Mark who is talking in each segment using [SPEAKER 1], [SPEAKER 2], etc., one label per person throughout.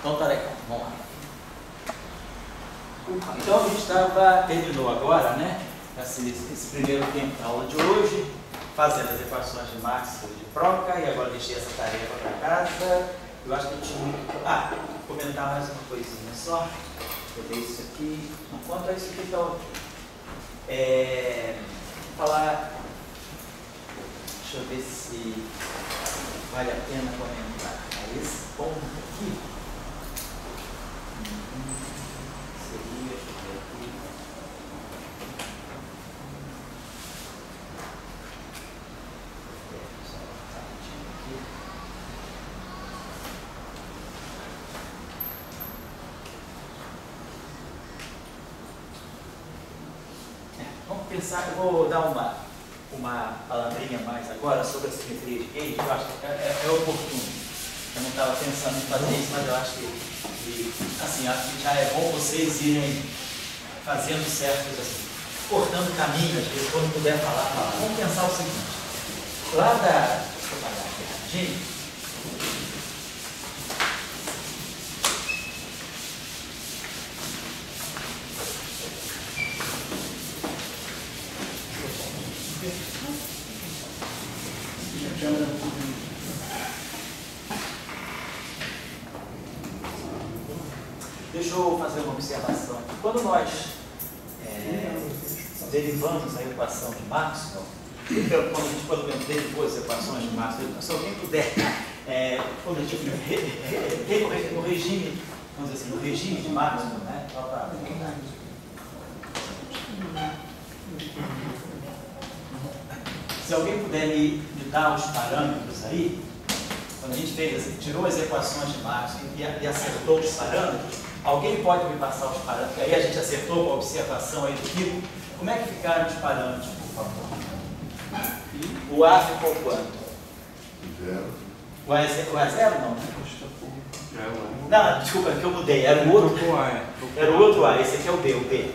[SPEAKER 1] Então tá legal, vamos lá. Então a gente terminou agora, né? Esse primeiro tempo da aula de hoje, fazendo as equações de Maxwell e de Procca, e agora deixei essa tarefa para casa. Eu acho que eu tinha. Vou comentar mais uma coisinha só. Eu dei isso aqui. Enquanto isso aqui está ótimo. Falar. Deixa eu ver se vale a pena comentar esse ponto aqui. Seria, deixa eu ver aqui. Vamos pensar, eu vou dar uma palavrinha mais agora sobre a simetria de Gauge. Eu acho que é oportuno. Eu não estava pensando em fazer isso, mas eu acho que assim, acho que já é bom vocês irem fazendo certos, assim, cortando caminho, às vezes, quando puder falar. Vamos pensar o seguinte. Lá da... Deixa eu apagar aqui rapidinho. Deixa eu fazer uma observação aqui. Quando nós derivamos a equação de Maxwell, quando a gente, por exemplo, derivou as equações de Maxwell, se alguém puder, quando a gente no regime, vamos dizer assim, no regime de Maxwell, né? Se alguém puder me dar os parâmetros aí, quando a gente tirou as equações de Maxwell e acertou os parâmetros, alguém pode me passar os parâmetros? Aí a gente acertou com a observação aí do Kiko. Como é que ficaram os parâmetros, por favor? O A ficou quanto?
[SPEAKER 2] Zero.
[SPEAKER 1] O A é zero, não? Não, desculpa, que eu mudei. Era o outro. Era o outro A, esse aqui é o B,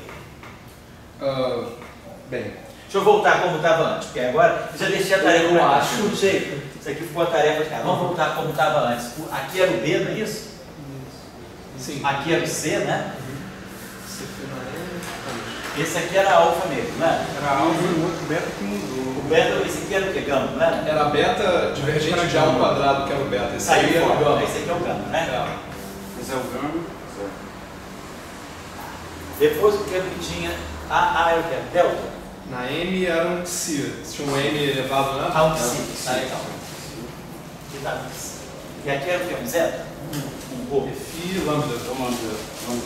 [SPEAKER 3] Bem.
[SPEAKER 1] Deixa eu voltar como estava antes, porque agora eu já deixei a tarefa para cá. Chutei. Isso aqui ficou a tarefa de cá. Vamos voltar como estava antes. Aqui era o B, não é isso?
[SPEAKER 3] Sim.
[SPEAKER 1] Aqui era o C, né? Esse aqui era alfa mesmo, né?
[SPEAKER 3] Era alfa e o outro beta que mudou.
[SPEAKER 1] O beta, esse aqui era o que? Gama, né?
[SPEAKER 3] Era beta divergente de A ao quadrado, que era o beta. Esse
[SPEAKER 1] Aí
[SPEAKER 3] aí era o gama.
[SPEAKER 1] esse aqui é o gama, né?
[SPEAKER 2] Esse é o gama.
[SPEAKER 1] Depois o que tinha A era o que? Delta?
[SPEAKER 3] Na M era um psi. Tinha um M elevado, né?
[SPEAKER 1] A um psi. Tá, então. Aqui tá um psi. E aqui era o que? Um zeta? Um rho.
[SPEAKER 3] Φ, lambda.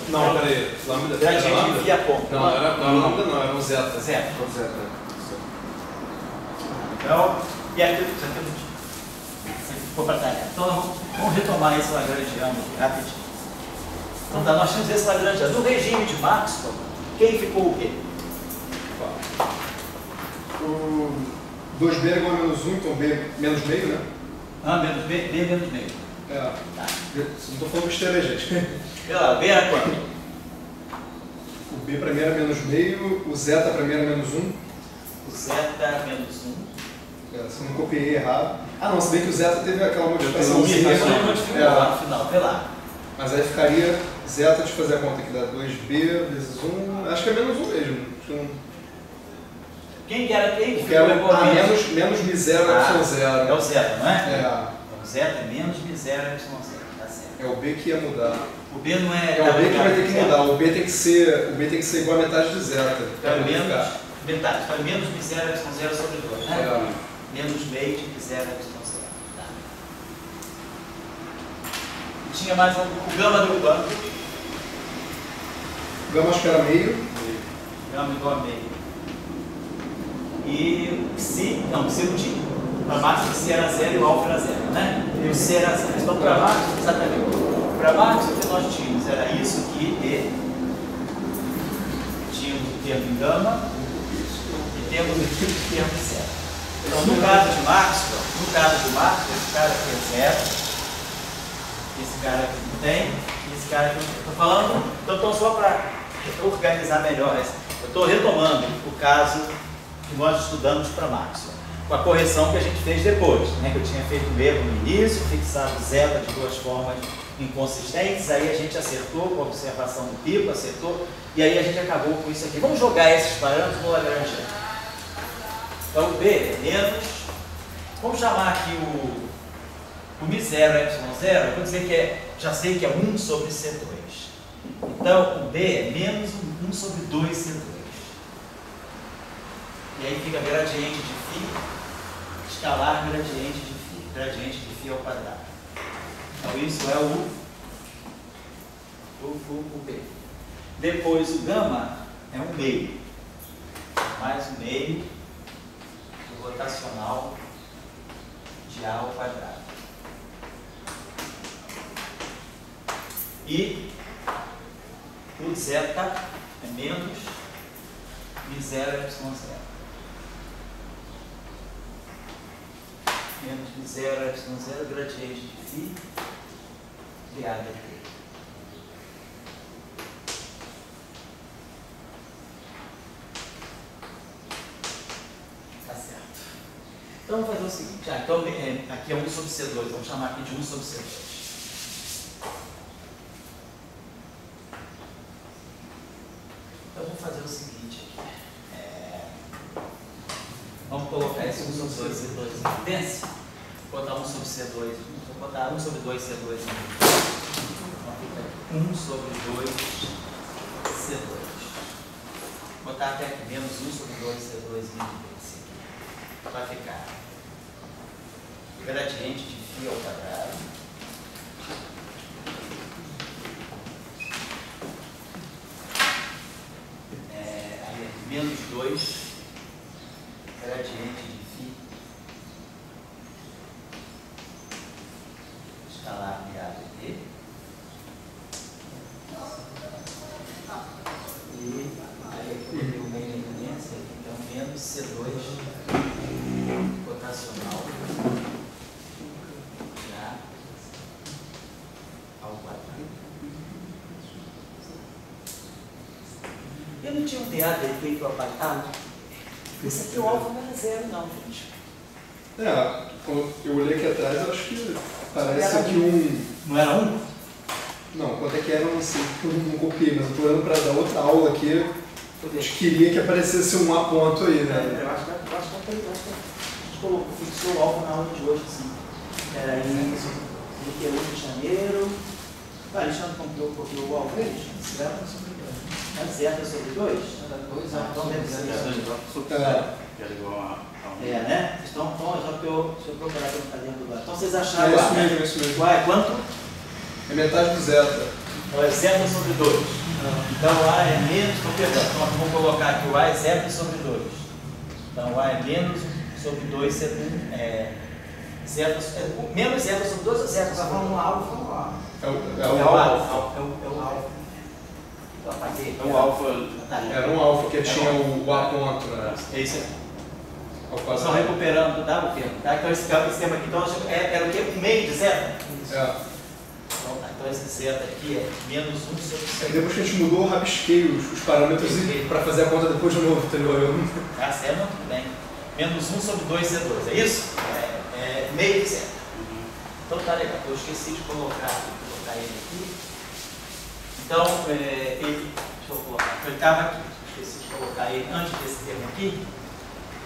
[SPEAKER 3] Não, peraí. Lambda.
[SPEAKER 1] Já
[SPEAKER 3] Era
[SPEAKER 1] tinha
[SPEAKER 3] lambda?
[SPEAKER 1] via ponto.
[SPEAKER 3] Não, era lambda, não, era um zeta.
[SPEAKER 1] Zeta.
[SPEAKER 2] Zero.
[SPEAKER 1] Então, e aqui se for para tarefa. Então, vamos retomar esse lagrangiano aqui rapidinho. Então, tá, nós tínhamos esse lagrangiano. No regime de Maxwell, quem ficou o quê?
[SPEAKER 3] O 2B é igual a menos 1, então B menos meio, né?
[SPEAKER 1] Menos B, B menos meio.
[SPEAKER 3] É.
[SPEAKER 1] Tá.
[SPEAKER 3] Não estou falando besteira, gente.
[SPEAKER 1] Olha lá, B era quanto?
[SPEAKER 3] O B para mim era menos meio, o zeta para mim era menos 1.
[SPEAKER 1] O zeta menos 1.
[SPEAKER 3] Se eu não copiei errado. Não, se bem que o zeta teve aquela modificação.
[SPEAKER 1] Lá no final, vê lá.
[SPEAKER 3] Mas aí ficaria zeta, deixa eu fazer a conta aqui, dá 2B vezes 1, acho que é menos 1 mesmo.
[SPEAKER 1] Quem que era quem?
[SPEAKER 3] Porque era menos mi0 y0.
[SPEAKER 1] É o zeta, não é?
[SPEAKER 3] Então
[SPEAKER 1] o zeta é menos mi0 y0, tá certo.
[SPEAKER 3] É o B que ia mudar.
[SPEAKER 1] O B não é...
[SPEAKER 3] É o B que vai ter que mudar, o B tem que ser igual a metade de zeta.
[SPEAKER 1] Então menos metade, então menos mi0 y0 sobre 2, né? Menos meio de mi0 y0. Tá. E tinha mais o gama do quanto?
[SPEAKER 3] O gama acho que era meio.
[SPEAKER 1] Gama igual a meio. E psi não tinha. Para Maxwell, o psi era 0 e o alfa era 0, né? E o C era 0. Então, para Maxwell, exatamente. Para Maxwell, o que nós tínhamos era isso aqui e tínhamos o termo em gama e temos aqui o termo zero. Então, no caso de Maxwell, esse cara aqui é 0, esse cara aqui não tem, e esse cara aqui não tem. Estou falando, então só para organizar melhor, eu estou retomando o caso que nós estudamos para Maxwell. com a correção que a gente fez depois, né? Que eu tinha feito um erro no início, fixado zeta de duas formas inconsistentes, aí a gente acertou com a observação do pico, acertou, e aí a gente acabou com isso aqui. Vamos jogar esses parâmetros no Lagrange. Então o B é menos, vamos chamar aqui o μ0 ε0, eu vou dizer que já sei que é 1 sobre C2. Então o B é menos 1 sobre 2C2. E aí fica gradiente de φ, escalar gradiente de φ, gradiente de φ ao quadrado. Então isso é o B. Depois o gama é um meio, mais um meio do rotacional de A ao quadrado. E o zeta é menos μ0 ε0. Menos μ0 ε0, gradiente de φ de A dt. Tá certo. Então vamos fazer o seguinte, então aqui é 1 sobre C2, vamos chamar aqui de 1 sobre C2. Então vamos fazer o seguinte aqui. Vamos colocar esse 1 sobre 2C2 em evidência. Vou botar 1 sobre C2. Vou botar 1 sobre 2C2 em evidência. Então fica 1 sobre 2C2. Vou botar até aqui menos 1 sobre 2C2 em evidência. Vai ficar gradiente de φ ao quadrado. Aí é menos 2 gradiente de φ escalar de A dt. E aí eu coloquei o meio da evidência, então menos C2 rotacional de A ao quadrado. Eu não tinha um DA dt que eu apagava? Esse aqui o alfa não era zero, não, gente.
[SPEAKER 3] Quando eu olhei aqui atrás, eu acho que parece aqui um...
[SPEAKER 1] Não era 1?
[SPEAKER 3] Não, quanto é que era, eu não sei, porque eu não copiei, mas eu estou olhando para dar outra aula aqui. A gente queria que aparecesse um A ponto aí, né?
[SPEAKER 1] Eu acho que a gente colocou, fixou o alfa na aula de hoje, sim. Era aí, 31 de janeiro. Alexandre copiou o alfa, Alexandre? É zeta sobre 2? Então deve ser.
[SPEAKER 2] Que era igual a 1.
[SPEAKER 1] Né? Então, deixa eu procurar aqui no caderno do lado. Então vocês acharam
[SPEAKER 3] É isso mesmo.
[SPEAKER 1] A é quanto?
[SPEAKER 3] É metade do zeta.
[SPEAKER 1] Então é zeta sobre 2. Então A é menos, perdão, então vamos colocar aqui o A é zeta sobre 2. Então A é menos sobre 2, menos zeta sobre 2 ou zeta sobre 2?
[SPEAKER 3] É
[SPEAKER 1] É o alfa. Eu apaguei.
[SPEAKER 2] Então o alfa
[SPEAKER 3] Era um alfa que tinha o A ponto, né?
[SPEAKER 1] É isso aí.
[SPEAKER 3] Ao
[SPEAKER 1] Só
[SPEAKER 3] quadrado.
[SPEAKER 1] recuperando o termo. Tá? Então esse tema aqui então, era o quê? Um meio de zeta? Então esse zeta aqui é menos 1 sobre
[SPEAKER 3] E
[SPEAKER 1] 6.
[SPEAKER 3] depois que a gente mudou, eu rabisquei os parâmetros para fazer a conta depois de novo, entendeu?
[SPEAKER 1] Tá certo? Tudo bem. Menos 1 sobre 2C2, é isso? É meio de zeta. Então tá legal. Eu esqueci de colocar ele aqui. Então, deixa eu colocar. Ele estava aqui. Esqueci de colocar ele antes desse termo aqui.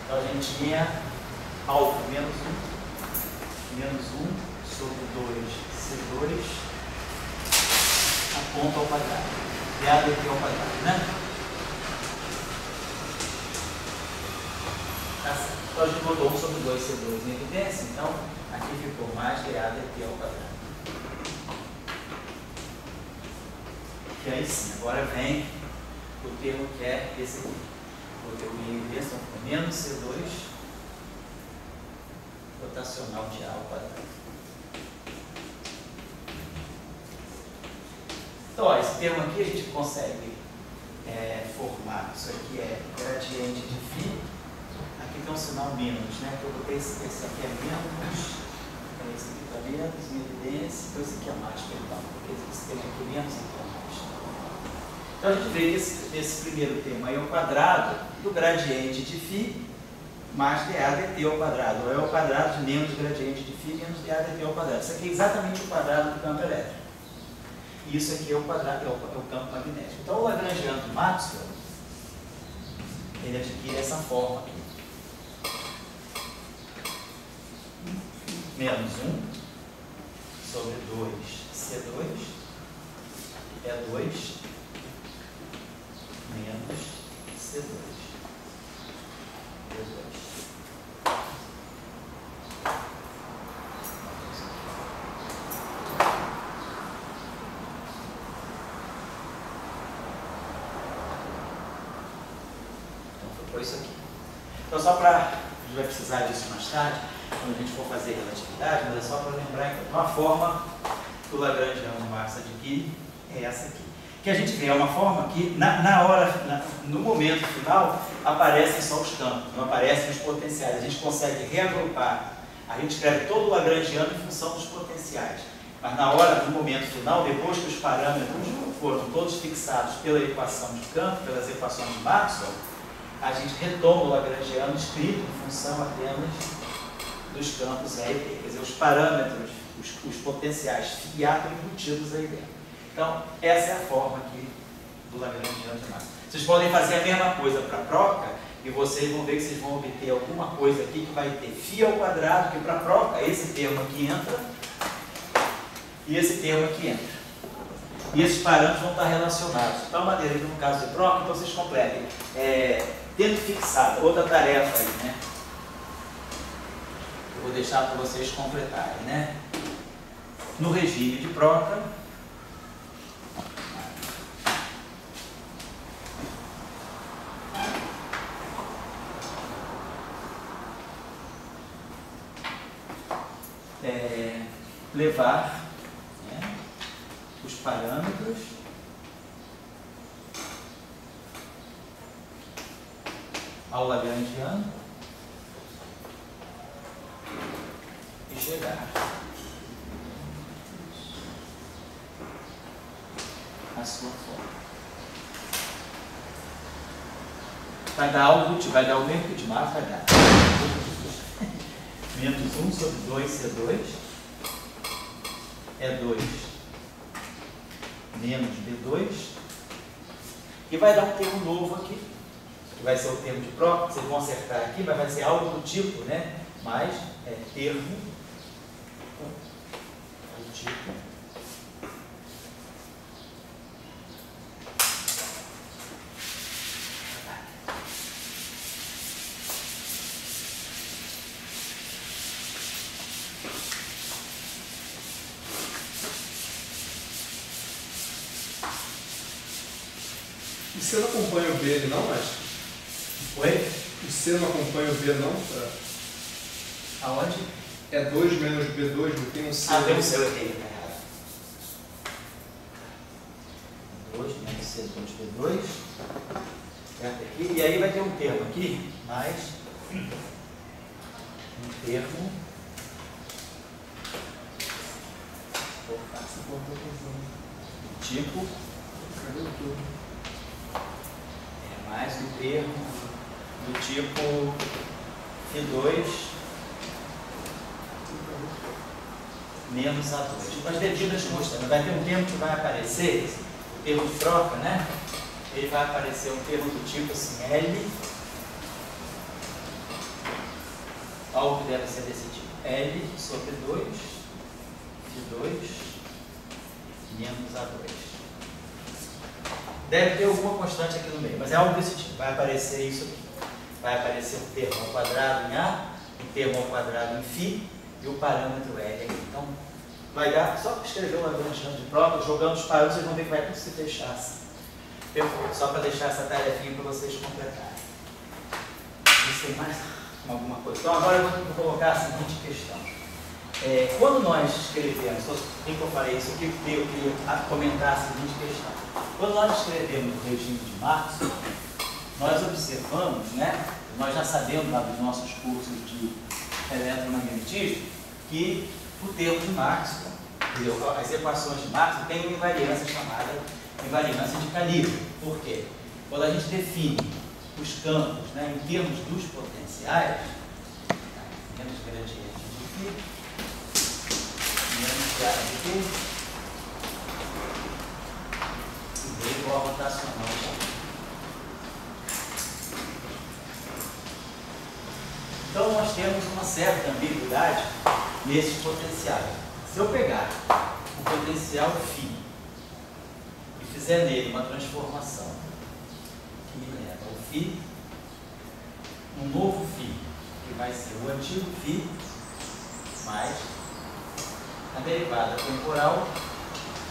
[SPEAKER 1] Então a gente tinha alfa menos 1 sobre 2C2 a ponta ao quadrado. E A dt ao quadrado, né? Tá certo. Então a gente botou 1 sobre 2C2 em evidência. Então aqui ficou mais de A dt ao quadrado. E aí sim, agora vem o termo que é esse aqui. Botei o em evidência, então ficou menos C2 rotacional de A ao quadrado. Então, ó, esse termo aqui a gente consegue formar. Isso aqui é gradiente de φ. Aqui tem um sinal menos, né? Então eu botei esse aqui é menos, esse aqui está menos em evidência, então esse aqui é mais, perdão, porque esse termo aqui é menos, então é mais. Então a gente vê que esse primeiro termo aí é o quadrado do gradiente de φ mais dAdt ao quadrado, ou é o quadrado de menos gradiente de φ menos dAdt ao quadrado. Isso aqui é exatamente o quadrado do campo elétrico. E isso aqui é o quadrado, é o campo magnético. Então o lagrangiano de Maxwell, ele adquire essa forma aqui. Menos 1 sobre 2C2 é 2 menos C2. D2. Então foi isso aqui. Então só para... a gente vai precisar disso mais tarde, quando a gente for fazer relatividade, mas é só para lembrar que uma forma que o lagrangiano de Maxwell adquire é essa aqui. Que a gente vê, é uma forma que no momento final aparecem só os campos, não aparecem os potenciais. A gente consegue reagrupar, a gente escreve todo o lagrangiano em função dos potenciais. Mas na hora, no momento final, depois que os parâmetros foram todos fixados pela equação de campo, pelas equações de Maxwell, a gente retoma o lagrangiano escrito em função apenas dos campos A e B, quer dizer, os parâmetros, os potenciais fiato embutidos aí dentro. Então, essa é a forma aqui do lagrangiano de Maxwell. Vocês podem fazer a mesma coisa para a proca e vocês vão ver que vocês vão obter alguma coisa aqui que vai ter φ ao quadrado, que para a proca esse termo aqui entra e esse termo aqui entra. E esses parâmetros vão estar relacionados. De tal maneira que no caso de proca, então vocês completem. Tendo fixado, outra tarefa aí, né? Eu vou deixar para vocês completarem, né? No regime de proca, levar, né, os parâmetros ao lagrangiano e chegar à sua forma. Vai dar algo, vai dar o mesmo que de Maxwell, vai dar menos 1 sobre 2C2 é 2 menos B2 e vai dar um termo novo aqui, que vai ser o termo de proca, vocês vão acertar aqui, mas vai ser algo do tipo, né? Mas é termo do tipo
[SPEAKER 3] E você não acompanha o B ele não, mas?
[SPEAKER 1] Oi?
[SPEAKER 3] E você não acompanha o B não?
[SPEAKER 1] Aonde?
[SPEAKER 3] É 2 menos B2, não tem um C.
[SPEAKER 1] Ah, tem um C aqui, tá errado. 2 menos C2B2. Certo aqui. E aí vai ter um termo aqui, mais um termo. Vou passar por tipo. Mais um termo do tipo Φ2 menos A2. Com as devidas constantes. Vai ter um termo que vai aparecer, o termo de troca, né? Ele vai aparecer um termo do tipo assim, L, algo que deve ser desse tipo, L sobre 2, Φ2 menos A2. Deve ter alguma constante aqui no meio, mas é algo desse tipo. Vai aparecer isso aqui. Vai aparecer um termo ao quadrado em A, um termo ao quadrado em φ e o parâmetro L aqui. Então, vai dar, só para escrever o lagrangiano de proca, jogando os parâmetros, vocês vão ver que vai tudo se fechar assim. Perfeito. Só para deixar essa tarefinha para vocês completarem. Vocês têm mais alguma coisa? Então, agora eu vou colocar a seguinte questão. Quando nós escrevemos, por que eu falei isso aqui? Eu queria comentar a seguinte questão. Quando nós escrevemos o regime de Maxwell, nós observamos, né, nós já sabemos lá dos nossos cursos de eletromagnetismo, que o termo de Maxwell, as equações de Maxwell, têm uma invariância chamada invariância de calibre. Por quê? Quando a gente define os campos, né, em termos dos potenciais, menos gradiente de φ, menos A de T, e V igual a rotacional de A. Então, nós temos uma certa ambiguidade nesses potenciais. Se eu pegar o potencial φ e fizer nele uma transformação que me leva ao φ, um novo φ, que vai ser o antigo φ, mais a derivada temporal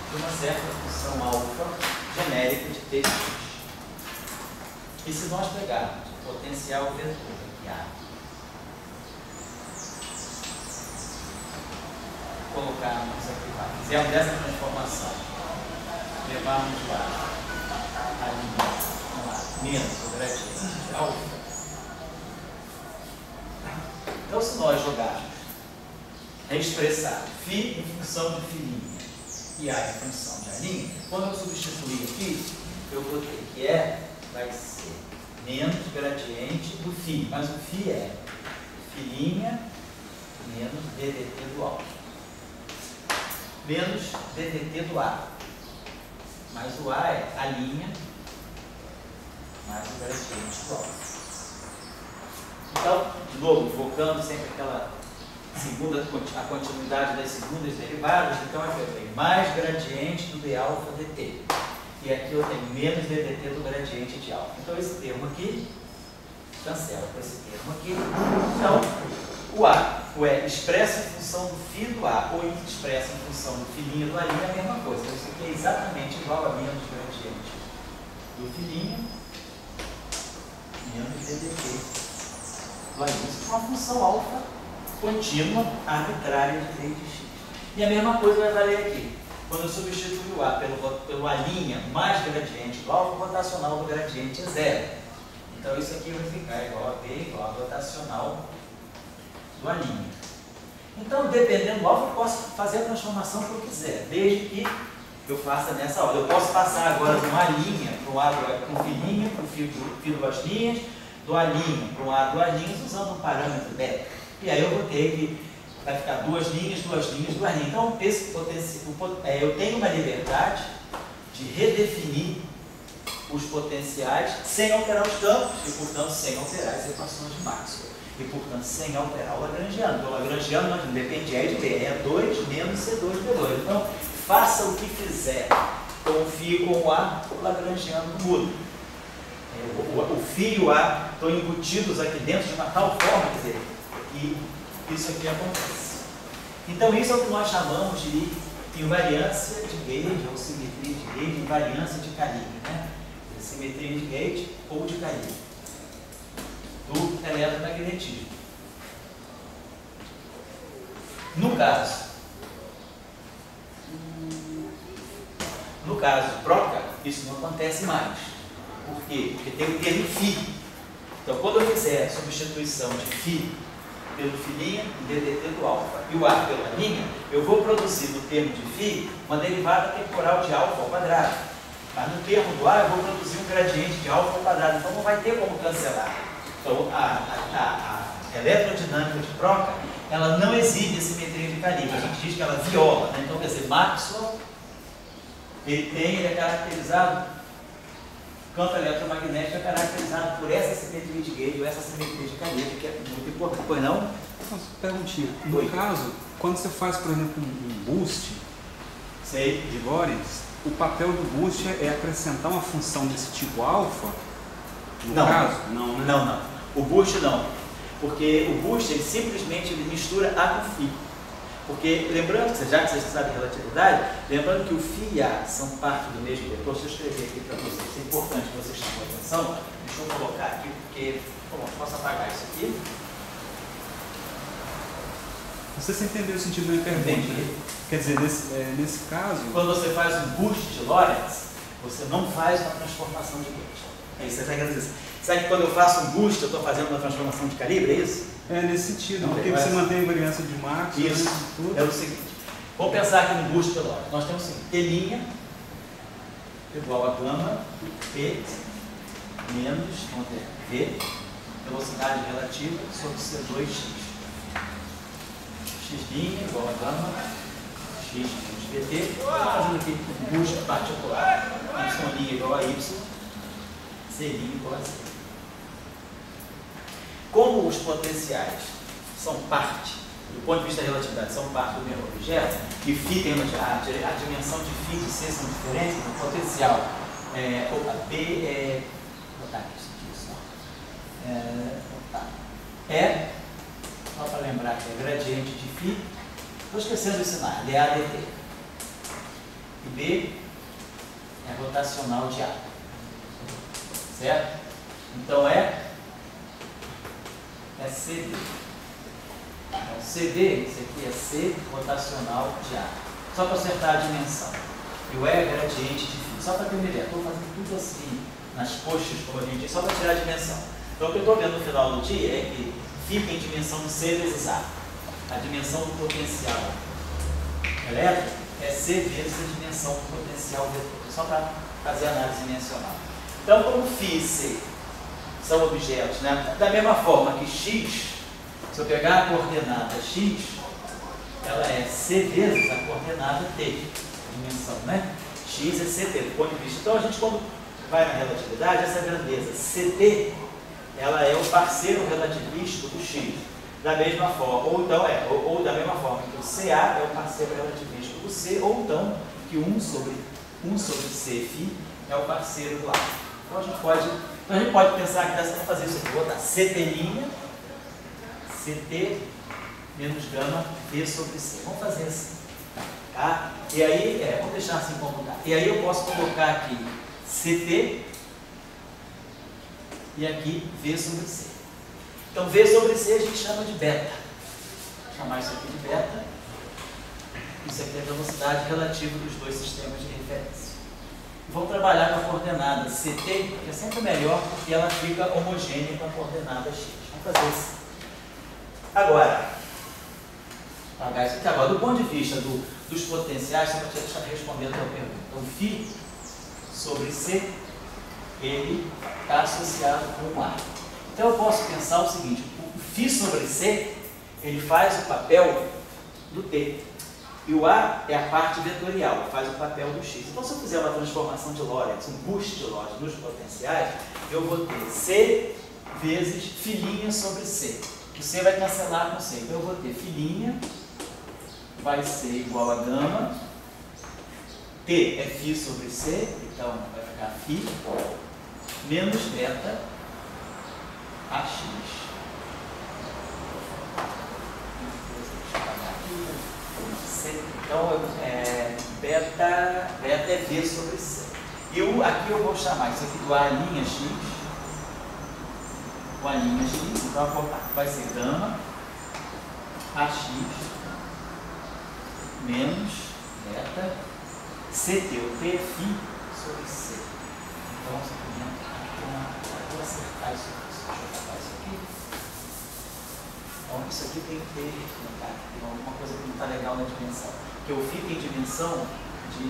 [SPEAKER 1] de uma certa função alfa genérica de t. E se nós pegarmos o potencial vetor que há, colocarmos aqui, fizermos essa transformação, levarmos lá a linha menos o gradiente de alfa. Então, se nós jogarmos, expressar φ em função de φ' e A em função de A', quando eu substituir aqui, eu vou ter que vai ser menos gradiente do φ, mas o φ é φ' menos ddt do alfa. Menos ddt do A. Mas o A é a linha mais o gradiente do alfa. Então, de novo, invocando sempre aquela a continuidade das segundas derivadas, então aqui eu tenho mais gradiente do d alfa dt. E aqui eu tenho menos ddt do gradiente de alfa. Então, esse termo aqui cancela com esse termo aqui. Então, o A, o E expressa em função do φ do A ou expressa em função do φ' do A' é a mesma coisa. Então, isso aqui é exatamente igual a menos gradiente do φ' menos ddt do A'. Isso é uma função alfa contínua arbitrária de 3 de x. E a mesma coisa vai valer aqui. Quando eu substituir o A pelo A' mais gradiente do alfa, o rotacional do gradiente é zero. Então, isso aqui vai ficar igual a B igual a rotacional do A'. Então, dependendo do alfa, eu posso fazer a transformação que eu quiser, desde que eu faça nessa ordem. Eu posso passar agora de uma linha para um filinho, para o fio duas linhas, do A' para um A duas linhas, usando um parâmetro beta. E aí eu vou ter que, vai ficar duas linhas, duas linhas. Então, eu tenho uma liberdade de redefinir os potenciais sem alterar os campos e, portanto, sem alterar as equações de Maxwell. E, portanto, sem alterar o lagrangiano. O lagrangiano não depende de B, é 2 menos C2B2. Então, faça o que fizer com o φ e com o A, o lagrangiano não muda. O φ e o A estão embutidos aqui dentro de uma tal forma, quer dizer, que isso aqui acontece. Então, isso é o que nós chamamos de invariância de gauge, ou simetria de gauge, invariância de calibre, né? Simetria de gauge ou de calibre do eletromagnetismo. No caso de Broca, isso não acontece mais. Por quê? Porque tem o termo φ. Então, quando eu fizer a substituição de φ pelo φ' e ddt do alfa e o A pela A', eu vou produzir no termo de φ uma derivada temporal de alfa ao quadrado. Mas no termo do A eu vou produzir um gradiente de alfa ao quadrado. Então, não vai ter como cancelar. Então, a eletrodinâmica de Broca, ela não exibe a simetria de calibre. A gente diz que ela viola, né? Então, quer dizer, Maxwell, ele é caracterizado, o campo eletromagnético é caracterizado por essa simetria de gauge ou essa simetria de calibre, que é muito importante. Pois não?
[SPEAKER 4] Perguntinha. No caso, quando você faz, por exemplo, um boost de Lorentz, o papel do boost é acrescentar uma função desse tipo alfa? No caso? Não, né?
[SPEAKER 1] Não. O boost não. Porque o boost, ele simplesmente mistura A com φ. Porque, lembrando, já que você sabe relatividade, lembrando que o φ e A são parte do mesmo vetor. Deixa eu escrever aqui para vocês, é importante que vocês tenham atenção. Deixa eu colocar aqui, porque, bom, posso apagar isso aqui.
[SPEAKER 4] Você entendeu o sentido da minha pergunta?
[SPEAKER 1] Entendi.
[SPEAKER 4] Quer dizer, nesse caso...
[SPEAKER 1] Quando você faz um boost de Lorentz, você não faz uma transformação de gauge. É isso que você está querendo dizer. Sabe que quando eu faço um boost, eu estou fazendo uma transformação de calibre, é isso?
[SPEAKER 4] É nesse sentido, porque você mantém a invariância de Maxwell.
[SPEAKER 1] Isso, é o seguinte. Vamos pensar aqui no boost de Lorentz. Nós temos o seguinte, T' igual a gama P menos, vamos ver, V, velocidade relativa sobre C2x. X' igual a gama, x menos VT, fazendo aqui um boost particular, y' igual a y, c' igual a c. Como os potenciais são parte, do ponto de vista da relatividade, são parte do mesmo objeto, e φ tem a dimensão de φ e de c são diferentes, o potencial B é. Vou botar aqui isso aqui. Só para lembrar que é gradiente de φ, estou esquecendo de ensinar, dA dt. E B é rotacional de A. Certo? Então é CD. Então CD, isso aqui é C rotacional de A. Só para acertar a dimensão. E o E é gradiente de φ. Só para ter uma ideia, estou fazendo tudo assim, nas coxas, como a gente diz, só para tirar a dimensão. Então o que eu estou vendo no final do dia é que φ tem dimensão de C vezes A. A dimensão do potencial elétrico é C vezes a dimensão do potencial vetor. Só para fazer análise dimensional. Então, como φ e C são objetos, né? Da mesma forma que x, se eu pegar a coordenada x, ela é C vezes a coordenada t, a dimensão, né? X é CT, do ponto de vista. Então, a gente, quando vai na relatividade, essa grandeza CT, ela é o parceiro relativístico do x. Da mesma forma, ou da mesma forma que o CA é o parceiro relativístico do C, ou então que 1 sobre C φ é o parceiro do A. Então a gente pode pensar que dá para fazer isso aqui. Vou botar CT', CT menos gama V sobre C. Vamos fazer assim. Tá? E aí, vamos deixar assim computar. E aí eu posso colocar aqui CT e aqui V sobre C. Então V sobre C a gente chama de beta. Vou chamar isso aqui de beta. Isso aqui é a velocidade relativa dos dois sistemas de referência. Vamos trabalhar com a coordenada CT, que é sempre melhor porque ela fica homogênea com a coordenada X. Vamos fazer isso. Agora, apagar isso aqui. Agora, do ponto de vista dos potenciais, só para te responder a tua pergunta. Então, φ sobre C, ele está associado com o A. Então, eu posso pensar o seguinte: o φ sobre C, ele faz o papel do T. E o A é a parte vetorial, faz o papel do X. Então, se eu fizer uma transformação de Lorentz, um boost de Lorentz nos potenciais, eu vou ter C vezes φ' sobre C. O C vai cancelar com C. Então, eu vou ter φ' vai ser igual a gama. T é φ sobre C, então vai ficar φ menos beta AX. Então, beta é V sobre C. E aqui eu vou chamar isso aqui do A'X. O A'X, então vai ser gama AX menos beta CT. O T é φ sobre C. Então, vou acertar isso aqui. Deixa eu acertar isso aqui. Então, isso aqui tem que ter alguma coisa que não está legal na dimensão. Porque o φ tem dimensão de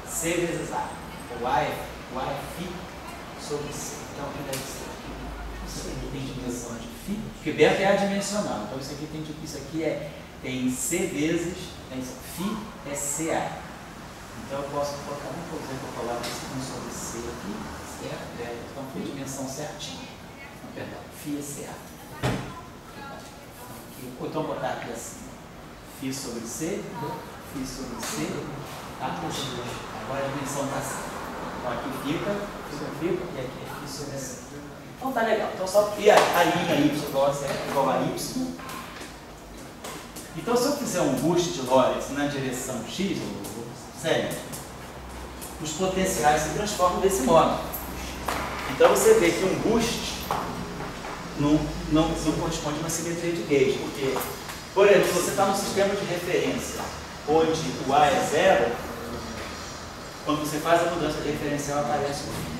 [SPEAKER 1] C vezes A. O A é φ sobre C. Então, o que deve ser aqui? Isso aqui tem dimensão de φ, porque beta é adimensional. Então, isso aqui tem C vezes, φ é CA. Então, eu posso colocar, vamos dizer que eu coloco esse 1 sobre C aqui, certo? Então, foi a dimensão certinha. Não, perdão, φ é CA. Ou então botar aqui assim, φ sobre C, φ sobre C, tá? Agora a dimensão está assim. Então aqui fica, e aqui é φ sobre C. Então tá legal. Então só e a linha y igual a y. Então se eu fizer um boost de Lorentz na direção x, os potenciais se transformam desse modo. Então você vê que um boost não corresponde a uma simetria de gauge, porque, por exemplo, se você está num sistema de referência onde o A é zero, quando você faz a mudança de referencial aparece o φ.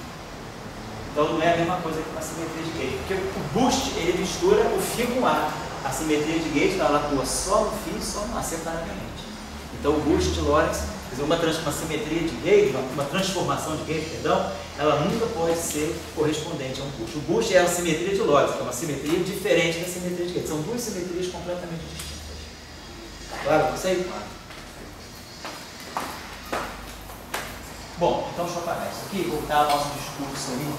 [SPEAKER 1] Então não é a mesma coisa que uma simetria de gauge, porque o boost ele mistura o φ com A. A simetria de gauge ela atua só no φ, só no A, separadamente. Então o boost de Lorentz Quer dizer, uma simetria de gauge, uma transformação de gauge, perdão, ela nunca pode ser correspondente a um boost. O boost é a simetria de Lorentz, que é uma simetria diferente da simetria de gauge. São duas simetrias completamente distintas. Claro para vocês? Bom, então deixa eu apagar isso aqui, voltar ao nosso discurso ali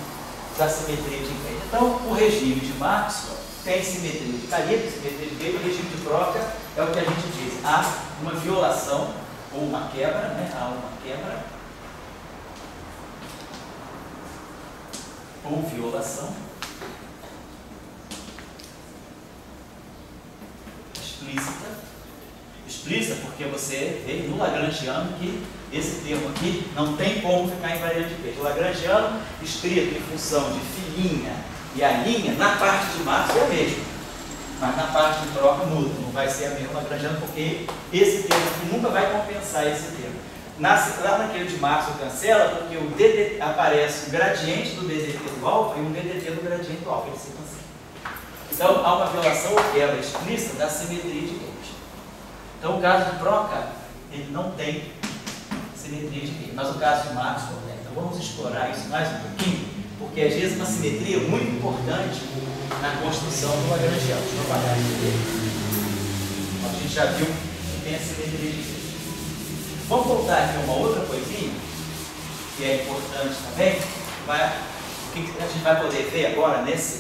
[SPEAKER 1] da simetria de gauge. Então, o regime de Maxwell tem simetria de calibre, simetria de gauge. O regime de Proctor é o que a gente diz. Há uma violação ou uma quebra, né? Há uma quebra ou violação explícita porque você vê no Lagrangiano que esse termo aqui não tem como ficar invariante de gauge. O Lagrangiano escrito em função de filinha e a linha, na parte de Maxwell é a mesma, mas na parte de troca muda, não vai ser a mesma Lagrangiano, porque esse termo aqui nunca vai compensar esse termo. Lá naquele de Maxwell cancela, porque o DDT, aparece o gradiente do DDT do alfa e um DDT do gradiente do alfa, ele se cancela. Então há uma violação ou quebra explícita da simetria de gauge. Então o caso de Proctor, ele não tem simetria de gauge, mas o caso de Maxwell tem. Então vamos explorar isso mais um pouquinho, porque às vezes uma simetria muito importante na construção do Lagrangiano. Deixa eu apagar aqui. A gente já viu que tem a simetria de gauge. Vamos voltar aqui a uma outra coisinha, que é importante também, o que a gente vai poder ver agora nesse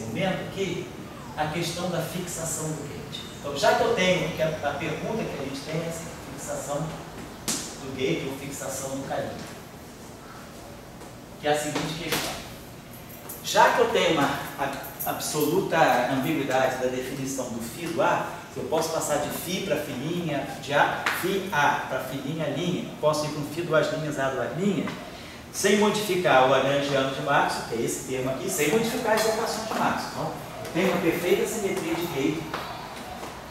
[SPEAKER 1] momento aqui, a questão da fixação do gauge. Então, já que eu tenho, a pergunta que a gente tem é essa fixação do gauge ou fixação do calibre, que é a seguinte questão. Já que eu tenho uma absoluta ambiguidade da definição do φ do A, eu posso passar de φ para filinha, de A, φ A para filinha linha, posso ir com φ duas linhas A duas linhas, sem modificar o Lagrangiano de Maxwell, que é esse termo aqui, sem modificar as equações de Maxwell. Então, tem uma perfeita simetria de gauge.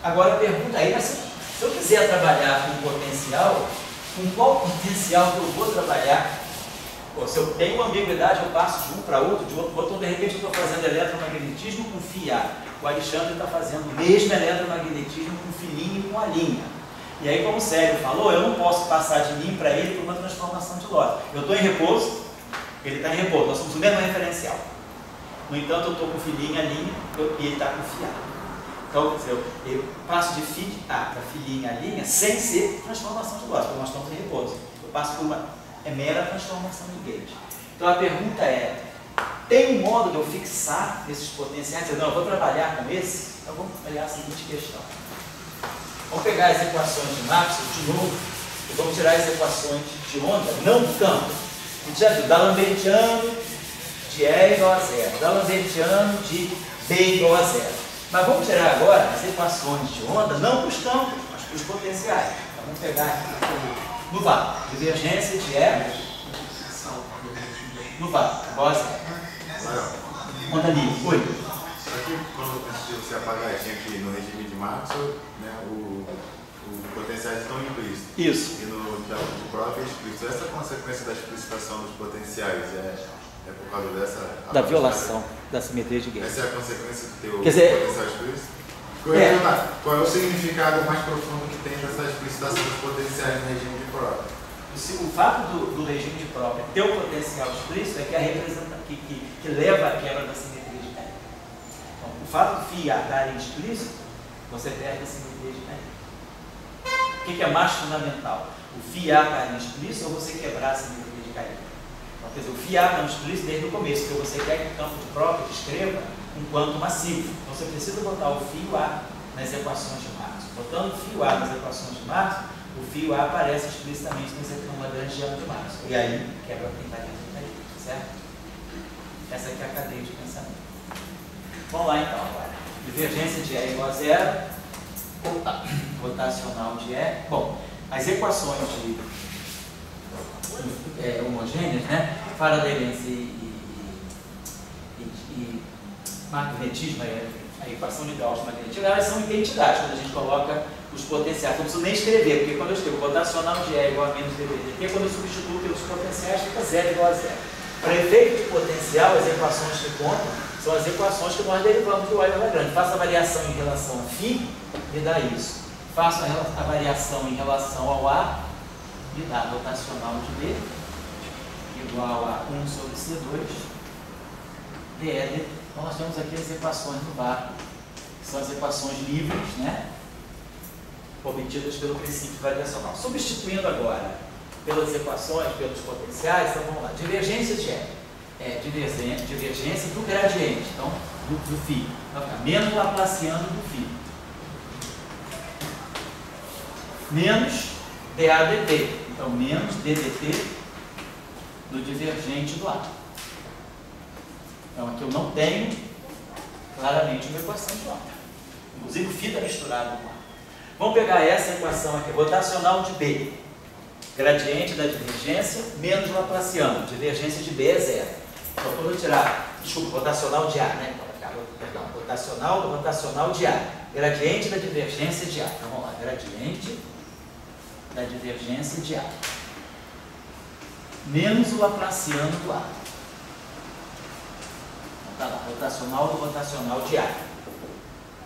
[SPEAKER 1] Agora a pergunta aí, mas se eu quiser trabalhar com potencial, com qual potencial que eu vou trabalhar? Pô, se eu tenho uma ambiguidade, eu passo de um para outro, de outro para outro, de repente eu estou fazendo eletromagnetismo com φ A. O Alexandre está fazendo o mesmo eletromagnetismo com filinha e com a linha. E aí, como o Célio falou, eu não posso passar de mim para ele por uma transformação de Lorentz. Eu estou em repouso, ele está em repouso, nós somos o mesmo referencial. No entanto, eu estou com filinha, linha, e ele está com φ A. Então, quer dizer, eu passo de φ A para filinha, linha, sem ser transformação de Lorentz, porque nós estamos em repouso. Eu passo por uma mera transformação de gauge. Então, a pergunta é, tem um modo de eu fixar esses potenciais? Não, eu vou trabalhar com esse? Então, vamos pegar a seguinte questão. Vamos pegar as equações de Maxwell de novo e vamos tirar as equações de onda, não do campo. A gente já viu, D'Alembertiano de E igual a zero, D'Alembertiano de B igual a zero. Mas vamos tirar agora as equações de onda, não para os campos, mas para os potenciais. Então, vamos pegar aqui no vácuo, divergência de E no vácuo, igual a zero. Onda livre. Oi.
[SPEAKER 2] Só que quando você apagar aqui no regime de Maxwell, né, o potenciais estão implícitos.
[SPEAKER 1] Isso.
[SPEAKER 2] E no de Proctor é explícito. Essa consequência da explicitação dos potenciais é por causa dessa...
[SPEAKER 1] Da violação da simetria de gauge.
[SPEAKER 2] Essa é a consequência do teu
[SPEAKER 1] dizer,
[SPEAKER 2] potencial explícito? Qual é o significado mais profundo que tem dessa explicitação dos potenciais no regime de Proctor?
[SPEAKER 1] O fato do regime de Proctor ter o potencial explícito é que a representa, que leva à quebra da simetria de gauge. Então, o fato do φ A estar explícito, você perde a simetria de gauge. O que é mais fundamental? O φ A estar explícito ou você quebrar a simetria de gauge? Então, quer dizer, o φ A está explícito desde o começo, porque você quer que o campo de Proctor descreva um quanto massivo. Então, você precisa botar o φ A nas equações de Maxwell. Botando o φ A nas equações de Maxwell, o φ A aparece explicitamente no Lagrangiano de Maxwell. E aí, quebra a invariância de gauge, certo? Essa aqui é a cadeia de pensamento. Vamos lá então agora. Divergência de E igual a zero, rotacional de E. Bom, as equações de homogêneas, né? Faradaylense e magnetismo, a equação de Gauss magnetismo, elas são identidades quando a gente coloca os potenciais. Não preciso nem escrever, porque quando eu escrevo rotacional de E igual a menos dV/dt, quando eu substituo pelos potenciais, fica zero igual a zero. Para efeito de potencial, as equações que contam são as equações que nós derivamos do Euler-Lagrange. Faça a variação em relação a φ, me dá isso. faço a variação em relação ao A, me dá rotacional de B, igual a 1 sobre C2, dE. Então nós temos aqui as equações do vácuo, que são as equações livres, né? Obtidas pelo princípio variacional. Substituindo agora pelas equações, pelos potenciais, então vamos lá. Divergência de E é divergência do gradiente, então do φ. Vai ficar menos laplaciano do φ. Menos dA dt. Então menos ddt do divergente do A. Então aqui eu não tenho claramente uma equação de onda. Inclusive o φ está misturado com A. Vamos pegar essa equação aqui, rotacional de B. Gradiente da divergência menos laplaciano. Divergência de B é zero. Então quando eu tirar, desculpa, rotacional de A, né? Perdão, rotacional de A. Gradiente da divergência de A. Então vamos lá, gradiente da divergência de A. Menos o laplaciano do A. Então tá lá, rotacional de A.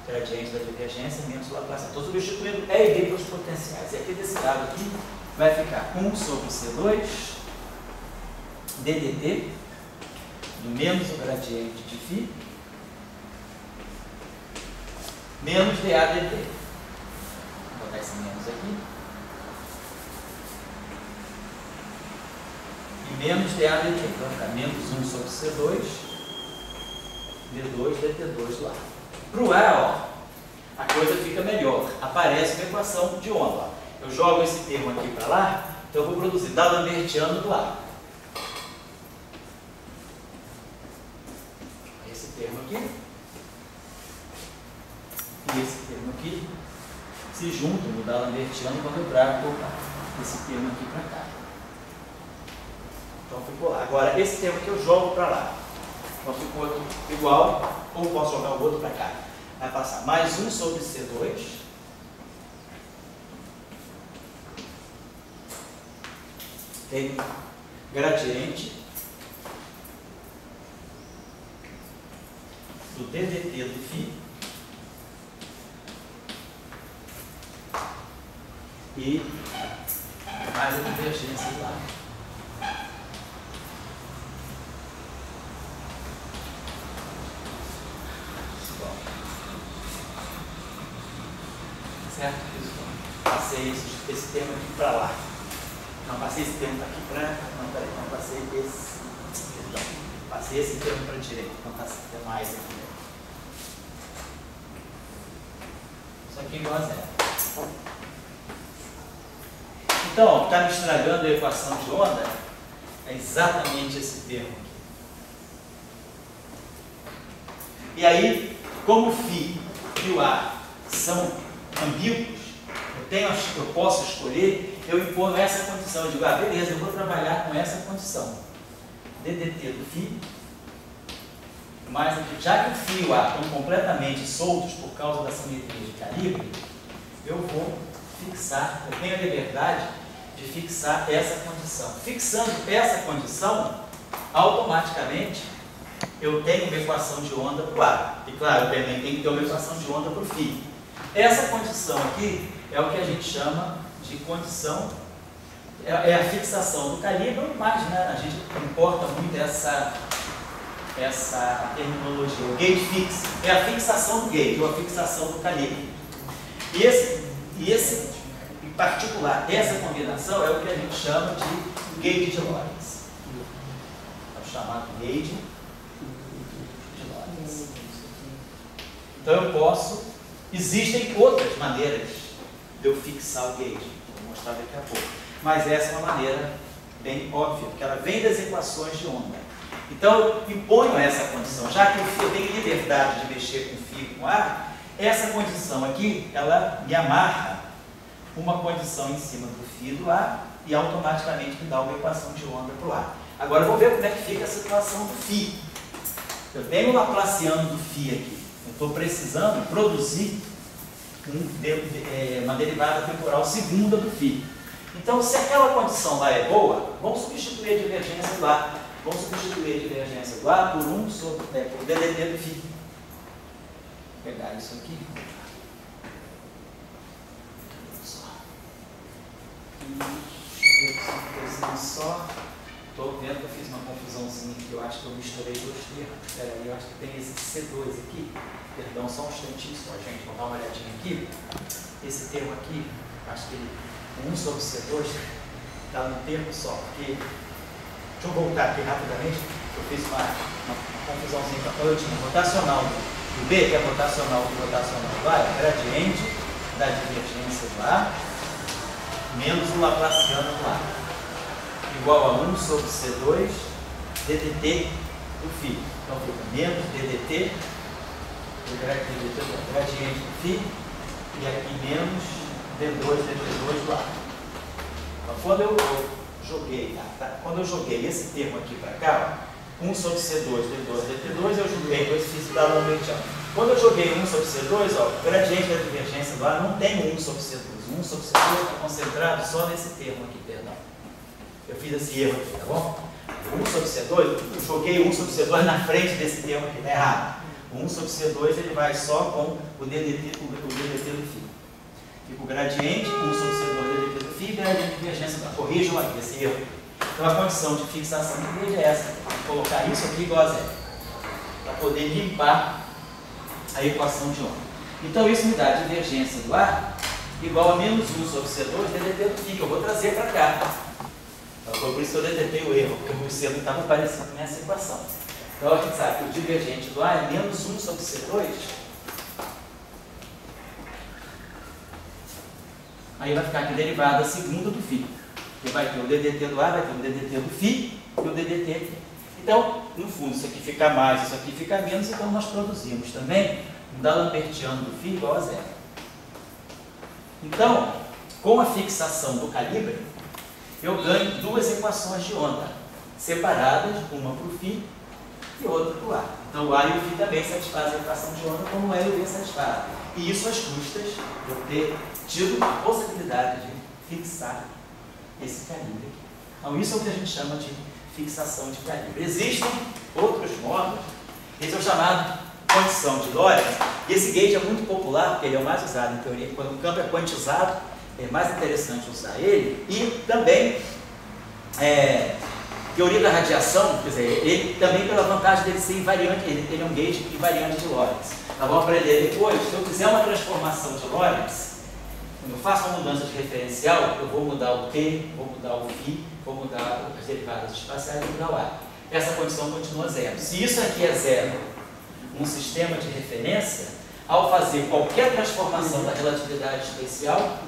[SPEAKER 1] Gradiente da divergência menos o laplaciano. Estou substituindo E e B para os potenciais. E aqui desse lado aqui vai ficar 1 sobre C2 ddt do menos o gradiente de φ menos dA dt. Vou botar esse menos aqui. E menos dA dt. Então vai ficar menos 1 sobre C2 d2 dt2 do A. Para o A, ó, a coisa fica melhor. Aparece uma equação de onda. Ó. Eu jogo esse termo aqui para lá, então eu vou produzir d'Alembertiano do A. Esse termo aqui e esse termo aqui se juntam no d'Alembertiano quando eu trago esse termo aqui para cá. Então ficou lá. Agora, esse termo aqui eu jogo para lá. Então ficou igual, ou posso jogar o outro para cá. Vai passar mais 1 sobre C2 tem gradiente do ddt do φ e mais a divergência do A. Certo? Passei esse termo aqui para lá. Não, passei esse termo aqui para... Não, peraí, não passei esse... Perdão. Passei esse termo para a direita. Então passei até mais aqui. Isso aqui é igual a zero. Então, o que está me estragando a equação de onda é exatamente esse termo aqui. E aí, como o φ e o A são ambíguos, eu posso escolher, eu imponho essa condição. Eu digo, ah, beleza, eu vou trabalhar com essa condição. ddt do φ, mas já que o φ e o A estão completamente soltos por causa da simetria de calibre, eu vou fixar, eu tenho a liberdade de fixar essa condição. Fixando essa condição, automaticamente, eu tenho uma equação de onda para o A. E claro, eu também tenho que ter uma equação de onda para o φ. Essa condição aqui é o que a gente chama de condição, é a fixação do calibre, mas né, a gente importa muito essa terminologia, o gauge fix, é a fixação do gauge, ou a fixação do calibre. E esse, em particular, essa combinação é o que a gente chama de gauge de Lorentz. É o chamado gauge de Lorentz. Então eu posso... Existem outras maneiras de eu fixar o gauge, vou mostrar daqui a pouco. Mas essa é uma maneira bem óbvia, porque ela vem das equações de onda. Então eu imponho essa condição, já que eu tenho liberdade de mexer com φ e com A, essa condição aqui, ela me amarra uma condição em cima do φ e do A e automaticamente me dá uma equação de onda para o A. Agora vamos ver como é que fica a situação do φ. Eu tenho o laplaciano do φ aqui. Eu estou precisando produzir uma derivada temporal segunda do φ. Então, se aquela condição lá é boa, vamos substituir a divergência do A. Vamos substituir a divergência do A por 1 sobre por ddt do φ. Vou pegar isso aqui. Deixa eu ver se só. Estou vendo que eu fiz uma confusãozinha aqui, eu acho que eu misturei dois termos. Espera aí, eu acho que tem esse C2 aqui. Perdão, só um instantinho só, gente. Vamos dar uma olhadinha aqui. Esse termo aqui, acho que ele, 1 sobre C2 está num termo só. Porque, deixa eu voltar aqui rapidamente. Eu fiz uma confusãozinha. Eu tinha rotacional do B, que é rotacional do rotacional do A, é gradiente da divergência do A, menos o laplaciano do A. Igual a 1 sobre C2 ddt do φ. Então fica menos ddt, gradiente do φ, e aqui menos d2 dt2 do A. Então quando eu joguei, quando eu joguei esse termo aqui para cá, 1 sobre C2 d2 dt2, eu joguei com esse físico da Lombardiano. Quando eu joguei 1 sobre C2, ó, o gradiente da divergência do A não tem 1 sobre C2. 1 sobre C2 está concentrado só nesse termo aqui, perdão. Eu fiz esse erro aqui, tá bom? 1 sobre C2, eu joguei 1 sobre C2 na frente desse termo aqui, tá errado. O 1 sobre C2 ele vai só com o DDT do φ. Fica o gradiente, 1 sobre C2 DDT do φ, e gradiente de divergência, corrijam aqui esse erro. Então a condição de fixação do grade é essa, colocar isso aqui igual a zero, para poder limpar a equação de onda. Então isso me dá a divergência do A igual a menos 1 sobre C2 DDT do φ, que eu vou trazer para cá. Então, foi por isso que eu detetei o erro, porque o C não estava parecido nessa equação. Então a gente sabe que o divergente do A é menos 1 sobre C2. Aí vai ficar aqui derivada a segunda do φ. Que vai ter o DDT do A, vai ter o DDT do φ e o DDT aqui. Então, no fundo, isso aqui fica mais, isso aqui fica menos, então nós produzimos também um D'Alembertiano do φ igual a zero. Então, com a fixação do calibre, eu ganho duas equações de onda, separadas, uma para o φ e outra para o A. Então o A e o φ também satisfazem a equação de onda, como o E e o B satisfazem. E isso às custas de eu ter tido a possibilidade de fixar esse calibre aqui. Então isso é o que a gente chama de fixação de calibre. Existem outros modos, esse é o chamado condição de Lorentz, e esse gauge é muito popular, porque ele é o mais usado em teoria. Quando o campo é quantizado, é mais interessante usar ele. E também, teoria da radiação, quer dizer, ele também pela vantagem dele ser invariante, ele é um gauge invariante de Lorentz. Nós vamos aprender depois, se eu fizer uma transformação de Lorentz, quando eu faço uma mudança de referencial, eu vou mudar o T, vou mudar o φ, vou mudar as derivadas espaciais e vou mudar o A. Essa condição continua zero. Se isso aqui é zero, um sistema de referência, ao fazer qualquer transformação da relatividade especial,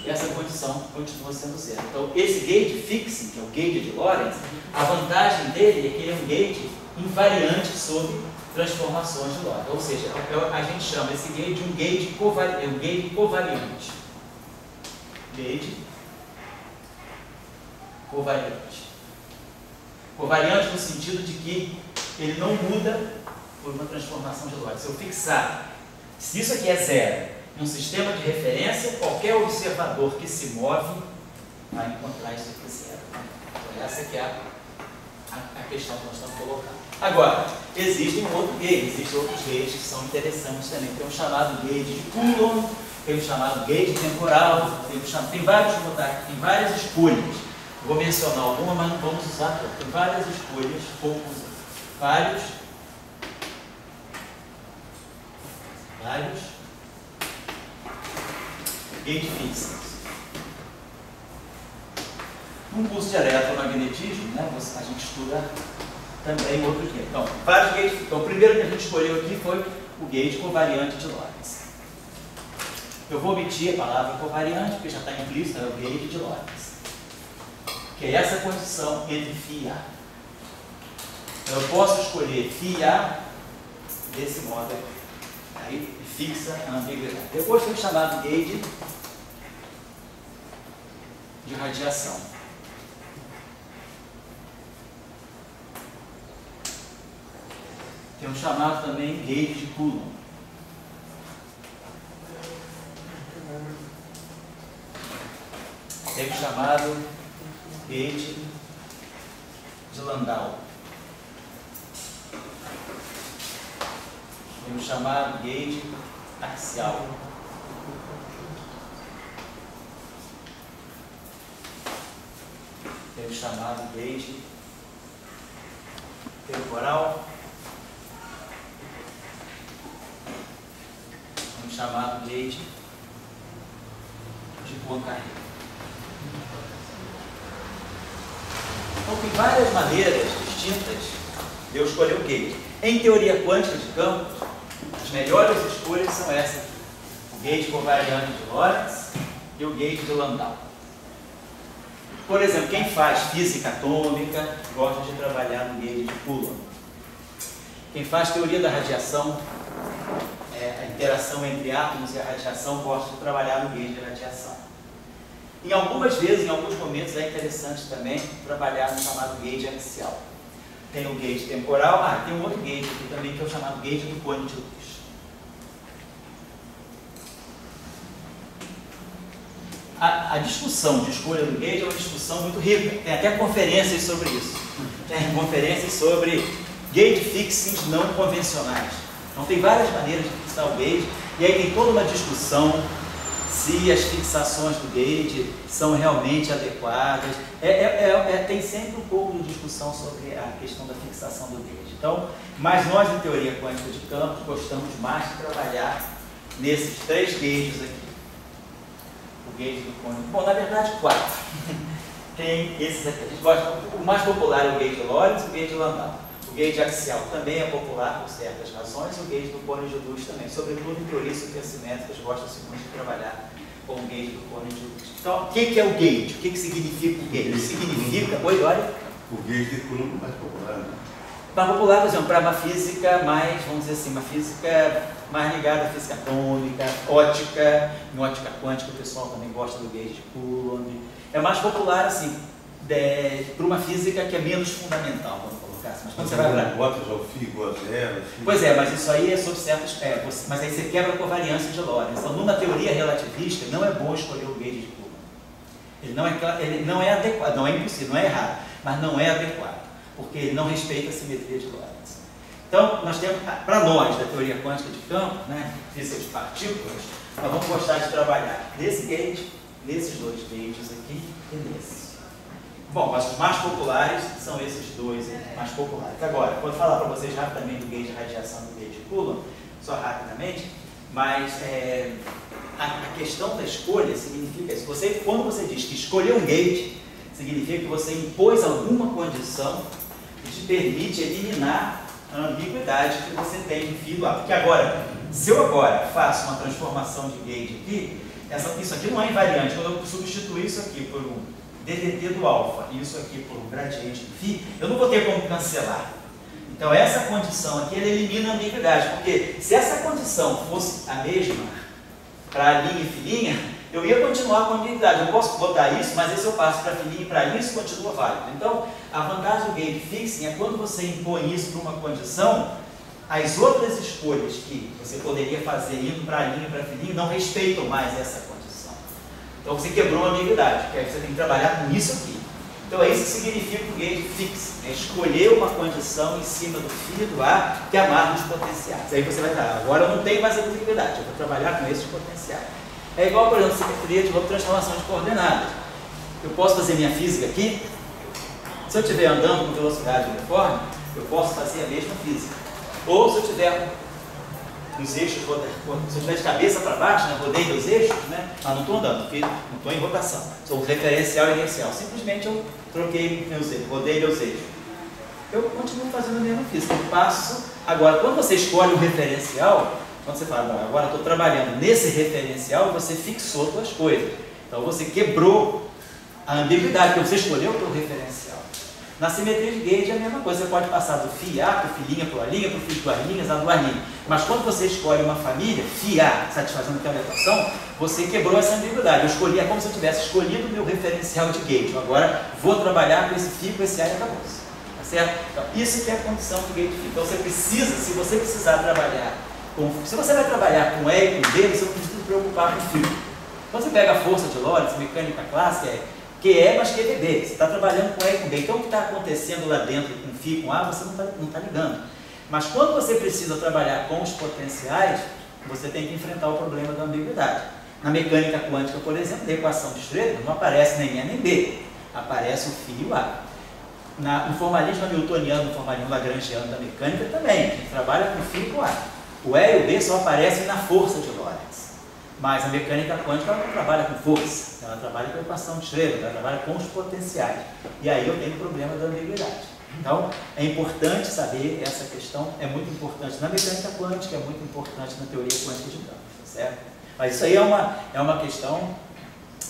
[SPEAKER 1] essa condição continua sendo zero. Então, esse gauge fixing, que é o gauge de Lorentz, a vantagem dele é que ele é um gauge invariante sobre transformações de Lorentz. Ou seja, a gente chama esse gauge de um gauge covariante. Gauge covariante. Covariante no sentido de que ele não muda por uma transformação de Lorentz. Se eu fixar, se isso aqui é zero, em um sistema de referência, qualquer observador que se move vai encontrar isso aqui zero. Então essa que é a questão que nós estamos colocando. Agora, existem outros gauges que são interessantes também. Tem um chamado gauge de Coulomb, tem um chamado gauge temporal, tem vários, vou botar aqui, tem várias escolhas. Vou mencionar alguma, mas não vamos usar todas. Tem várias escolhas, vários gauge fixings. No curso de eletromagnetismo, né, a gente estuda também outros gages. Então, vários gauge. Então, o primeiro que a gente escolheu aqui foi o gauge covariante de Lorentz. Eu vou omitir a palavra covariante, porque já está implícito, é o gauge de Lorentz. Que é essa condição entre φ e A. Então, eu posso escolher φ e A desse modo aqui. Aí fixa a ambiguidade. Depois tem o chamado gauge de radiação. Tem um chamado também gauge de Coulomb. Tem o chamado gauge de Landau. Tem o chamado gauge axial. temos chamado gauge temporal, temos chamado gauge de Poincare. Então, tem várias maneiras distintas de eu escolher o gauge. Em teoria quântica de campos, as melhores escolhas são essas aqui. O gauge covariante de Lorentz e o gauge de Landau. Por exemplo, quem faz física atômica gosta de trabalhar no gauge de Coulomb. Quem faz teoria da radiação, a interação entre átomos e a radiação, gosta de trabalhar no gauge de radiação. Em algumas vezes, em alguns momentos, é interessante também trabalhar no chamado gauge axial. Tem o gauge temporal, tem um outro gauge aqui também, que é o chamado gauge do cone de luz. A discussão de escolha do gauge é uma discussão muito rica. Tem até conferências sobre isso. Tem conferências sobre gauge fixings não convencionais. Então tem várias maneiras de fixar o gauge, e aí tem toda uma discussão se as fixações do gauge são realmente adequadas. Tem sempre um pouco de discussão sobre a questão da fixação do gauge. Então, mas nós, em teoria quântica de campos, gostamos mais de trabalhar nesses 3 gauges aqui. O gauge do cone. Bom, na verdade, 4. Tem esses aqui. A gente gosta, o mais popular é o gauge de Lorentz e o gauge de Landau. O gauge axial também é popular por certas razões, o gauge do cone de luz também. Sobretudo em teorias supersimétricas, gosta-se muito de trabalhar com o gauge do cone de luz. Então, o que é o gauge? O que significa o gauge? Significa... Oi, olha.
[SPEAKER 5] O gauge de Coulomb é mais popular, né?
[SPEAKER 1] Mais popular, por exemplo, para uma física mais, vamos dizer assim, uma física mais ligada à física atômica, ótica, em ótica quântica o pessoal também gosta do gauge de Coulomb. É mais popular, assim, para uma física que é menos fundamental, vamos colocar assim. Mas quando você vai para...
[SPEAKER 5] Botas ao φ igual a zero, assim.
[SPEAKER 1] Pois é, mas isso aí é sobre certos... mas aí você quebra a covariância de Lorentz. Então, numa teoria relativista, não é bom escolher o gauge de Coulomb. Ele não é adequado, não é impossível, não é errado, mas não é adequado, porque ele não respeita a simetria de Lorentz. Então, nós temos, para nós, da teoria quântica de campo, né, física de partículas, nós vamos gostar de trabalhar nesse gauge, nesses 2 gauges aqui e nesse. Bom, mas os mais populares são esses 2 aqui, mais populares. Agora, vou falar para vocês rapidamente do gauge de radiação e do gauge de Coulomb, só rapidamente, mas a questão da escolha significa isso. Quando você diz que escolher um gauge, significa que você impôs alguma condição que te permite eliminar a ambiguidade que você tem no fio A. Porque agora, se eu agora faço uma transformação de gauge aqui, isso aqui não é invariante. Quando eu substituir isso aqui por um DDT do alfa e isso aqui por um gradiente do φ, eu não vou ter como cancelar. Então essa condição aqui, ela elimina a ambiguidade, porque se essa condição fosse a mesma para linha e filinha, eu ia continuar com a ambiguidade. Eu posso botar isso, mas esse eu passo para filinha e para isso continua válido. Então, a vantagem do gauge fixing é quando você impõe isso para uma condição, as outras escolhas que você poderia fazer indo para a linha e para a filinha não respeitam mais essa condição. Então, você quebrou a ambiguidade, porque aí você tem que trabalhar com isso aqui. Então, é isso que significa o gauge fixing, é escolher uma condição em cima do φ do A que amarra os potenciais. Aí você vai falar, agora eu não tenho mais ambiguidade, eu vou trabalhar com esses potenciais. É igual, por exemplo, simetria de transformação de coordenadas. Eu posso fazer minha física aqui, se eu estiver andando com velocidade uniforme, eu posso fazer a mesma física. Ou se eu estiver nos eixos, se eu estiver de cabeça para baixo, né, rodeio os eixos, né, mas não estou andando, porque não estou em rotação. Sou referencial e inercial. Simplesmente eu troquei meus eixos, rodei meus eixos. Eu continuo fazendo a mesma física. Eu passo. Agora, quando você escolhe um referencial, quando você fala, bom, agora estou trabalhando nesse referencial, você fixou suas coisas. Então você quebrou a ambiguidade, porque você escolheu o teu referencial. Na simetria de gauge é a mesma coisa, você pode passar do φ A para o φ' por A', para o φ duas linhas, a duas linhas. Mas quando você escolhe uma família, φ A, satisfazendo aquela equação, você quebrou essa ambiguidade. Eu escolhi, é como se eu tivesse escolhido o meu referencial de gauge. Agora vou trabalhar com esse φ, com esse A e acabou-se. Tá certo? Então, isso que é a condição do gauge φ. Então você precisa, se você precisar trabalhar se você vai trabalhar com E e com D, você não precisa se preocupar com o fio. Quando você pega a força de Lorentz, mecânica clássica, é QE mais QDB. Você está trabalhando com E e com D. Então, o que está acontecendo lá dentro com φ e com A, você não está ligando. Mas quando você precisa trabalhar com os potenciais, você tem que enfrentar o problema da ambiguidade. Na mecânica quântica, por exemplo, a equação de Schrödinger não aparece nem E nem B. aparece o φ e o A. No formalismo hamiltoniano, no formalismo lagrangiano da mecânica também, a gente trabalha com o φ e com o A. O E e o B só aparecem na força de Lorentz. Mas a mecânica quântica ela não trabalha com força, ela trabalha com a equação de Schrödinger, ela trabalha com os potenciais. E aí eu tenho o problema da ambiguidade. Então, é importante saber essa questão, é muito importante na mecânica quântica, é muito importante na teoria quântica de campos, certo? Mas isso aí é uma questão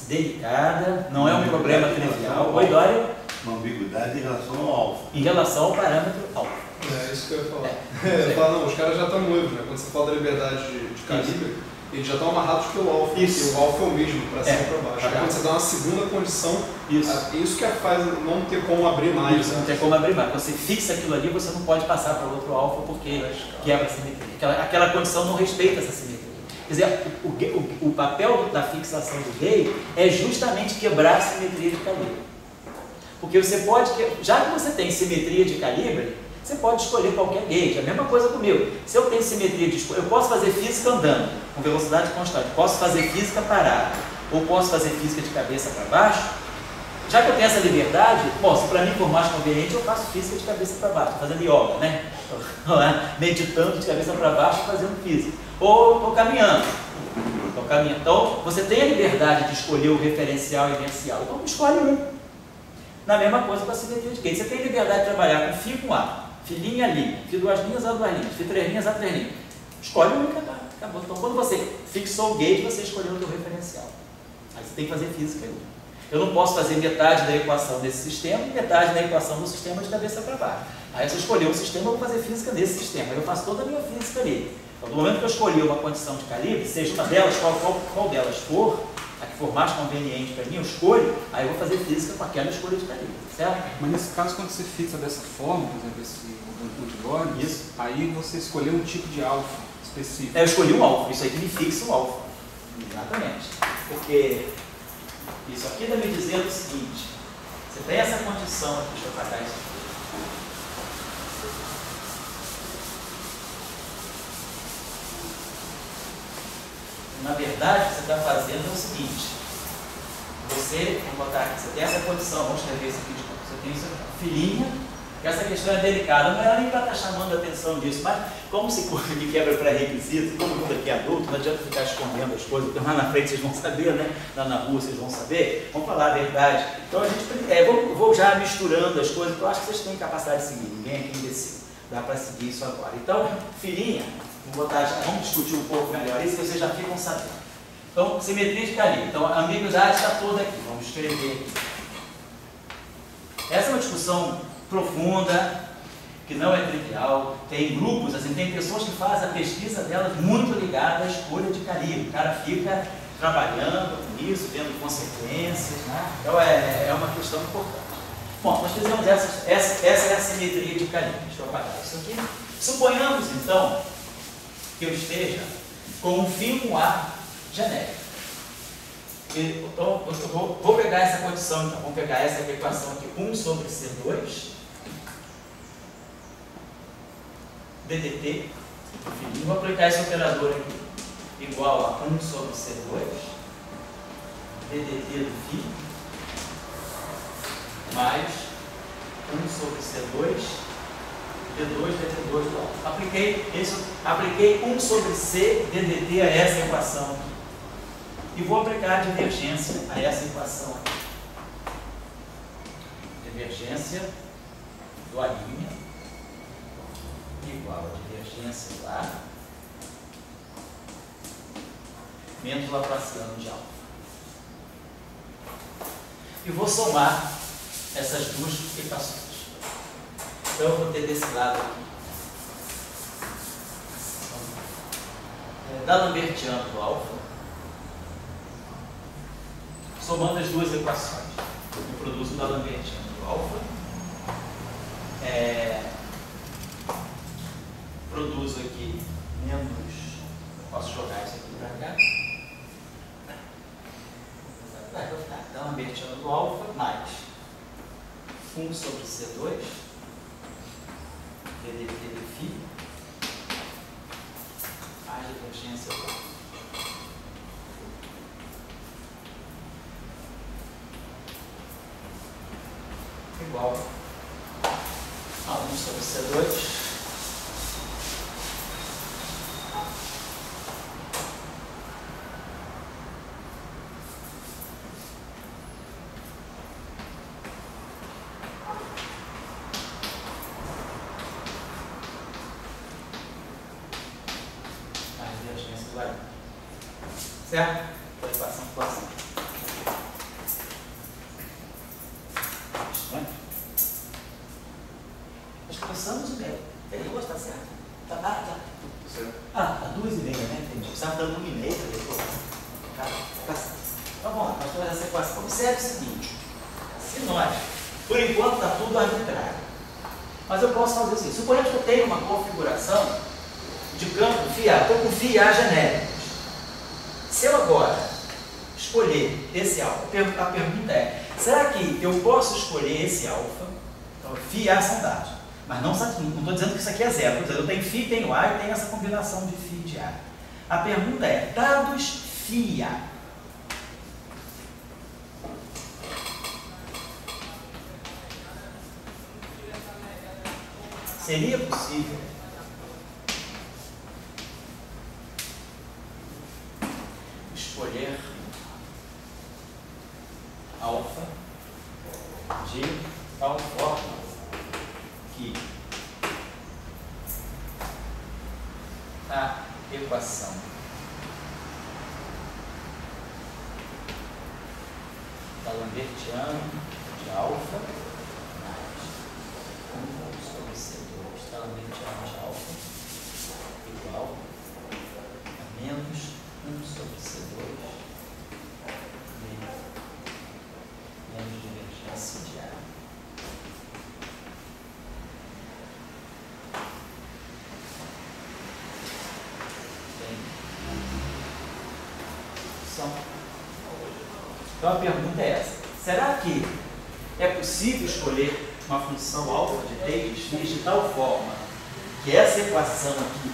[SPEAKER 1] delicada, não é um problema trivial. Oi, Dória?
[SPEAKER 5] Uma ambiguidade em relação ao alfa.
[SPEAKER 1] Em relação ao parâmetro alfa.
[SPEAKER 3] É isso que eu ia falar. Eu ia falar, não, os caras já estão noivos, né? Quando você fala da liberdade de calibre, eles já estão amarrados pelo alfa,
[SPEAKER 1] isso.
[SPEAKER 3] porque o alfa é o mesmo, para cima e para baixo.
[SPEAKER 1] Aí
[SPEAKER 3] quando você dá uma segunda condição,
[SPEAKER 1] isso
[SPEAKER 3] que faz não ter como abrir mais.
[SPEAKER 1] Isso,
[SPEAKER 3] né?
[SPEAKER 1] não tem como abrir mais. Você fixa aquilo ali, você não pode passar para o outro alfa porque quebra a simetria. Aquela condição não respeita essa simetria. Quer dizer, o papel da fixação do Gay é justamente quebrar a simetria de calibre. Porque você pode, já que você tem simetria de calibre, você pode escolher qualquer gate, é a mesma coisa comigo. Se eu tenho simetria de escolha, eu posso fazer física andando, com velocidade constante, posso fazer física parada, ou posso fazer física de cabeça para baixo. Já que eu tenho essa liberdade, bom, se para mim for mais conveniente, eu faço física de cabeça para baixo, fazendo yoga, né? Estou lá meditando de cabeça para baixo, fazendo física. Ou estou caminhando. Então, você tem a liberdade de escolher o referencial inercial, então escolhe um. Na mesma coisa com a simetria de gate. Você tem liberdade de trabalhar com φ com A, φ linha, linha, φ duas linhas, A duas linhas, φ três linhas, A três linhas. Escolhe um e acabou. Então, quando você fixou o gate, você escolheu o seu referencial. Aí você tem que fazer física aí. Eu não posso fazer metade da equação desse sistema e metade da equação do sistema de cabeça para baixo. Aí você escolheu um sistema, eu vou fazer física desse sistema. Aí eu faço toda a minha física ali. Então, no momento que eu escolhi uma condição de calibre, seja uma delas, qual delas for, a que for mais conveniente para mim, eu escolho, aí eu vou fazer física com aquela escolha de calibre, certo?
[SPEAKER 4] Mas nesse caso, quando você fixa dessa forma, por exemplo, esse conjunto de Lorentz, aí você escolheu um tipo de alfa específico.
[SPEAKER 1] Eu escolhi um alfa, isso aí que me fixa um alfa. Exatamente. Porque isso aqui está me dizendo o seguinte, você tem essa condição aqui, deixa eu apagar isso aqui. Na verdade, o que você está fazendo é o seguinte, vamos botar aqui, você tem essa condição, vamos escrever isso aqui de novo, você tem isso aqui, filhinha, que essa questão é delicada, não era nem para estar chamando a atenção disso, mas como se me quebra pré-requisito, todo mundo aqui é adulto, não adianta ficar escondendo as coisas, porque lá na frente vocês vão saber, né? Lá na rua vocês vão saber, vamos falar a verdade. Então a gente, vou já misturando as coisas, porque eu acho que vocês têm capacidade de seguir, ninguém aqui imbecil, dá para seguir isso agora. Então, filhinha, vamos discutir um pouco melhor isso, que vocês já ficam sabendo. Então, simetria de calibre. Então, a ambiguidade está toda aqui. Vamos escrever aqui. Essa é uma discussão profunda, que não é trivial. Tem grupos, assim, tem pessoas que fazem a pesquisa delas muito ligada à escolha de calibre. O cara fica trabalhando com isso, vendo consequências, né? Então, é uma questão importante. Bom, nós fizemos essa é a simetria de calibre. Deixa eu apagar isso aqui. Suponhamos, então, que eu esteja com um φ com A genérico. Então, eu vou pegar essa condição, então, vamos pegar essa equação aqui, 1 sobre C2, DDT, vou aplicar esse operador aqui, igual a 1 sobre C2, DDT do φ, mais 1 sobre C2, D2, DT2 do alfa. Apliquei 1 sobre C, DDT a essa equação aqui. E vou aplicar a divergência a essa equação aqui. Divergência do A' igual a divergência do A menos o laplaciano de alfa. E vou somar essas duas equações. Então eu vou ter desse lado aqui da Lambertiano do alfa, somando as duas equações. Eu produzo da Lambertiano do alfa, produzo aqui menos, posso jogar isso aqui para cá, vai ficar da Lambertiano do alfa mais 1 sobre C2, DDT do φ, a divergência do alfa. igual a 1 sobre C2 certo? Foi a equação clássica. Nós começamos o método. Ele não está certo. Tá. Tá 2,5, né? Entendi. Você está dando 1,5 depois. Tá certo. Então vamos lá, nós temos essa equação. Observe o seguinte: se nós, por enquanto, está tudo arbitrário. Mas eu posso fazer assim. Suponhamos que eu tenho uma configuração de campo φ. Estou com φ genérico. Se eu agora escolher esse alfa, a pergunta é, será que eu posso escolher esse alfa? Então, φ são dados. Mas não estou dizendo que isso aqui é zero. Estou dizendo, eu tenho φ, tenho A e tenho essa combinação de φ de A. A pergunta é, dados φ A, seria possível escolher alfa de tal forma que a equação da Lambertiano de alfa mais 1 sobre C2 da Lambertiano de alfa igual a menos 1 sobre C2 menos divergência de A. Então a pergunta é essa: será que é possível escolher uma função alfa de t e x de tal forma que essa equação aqui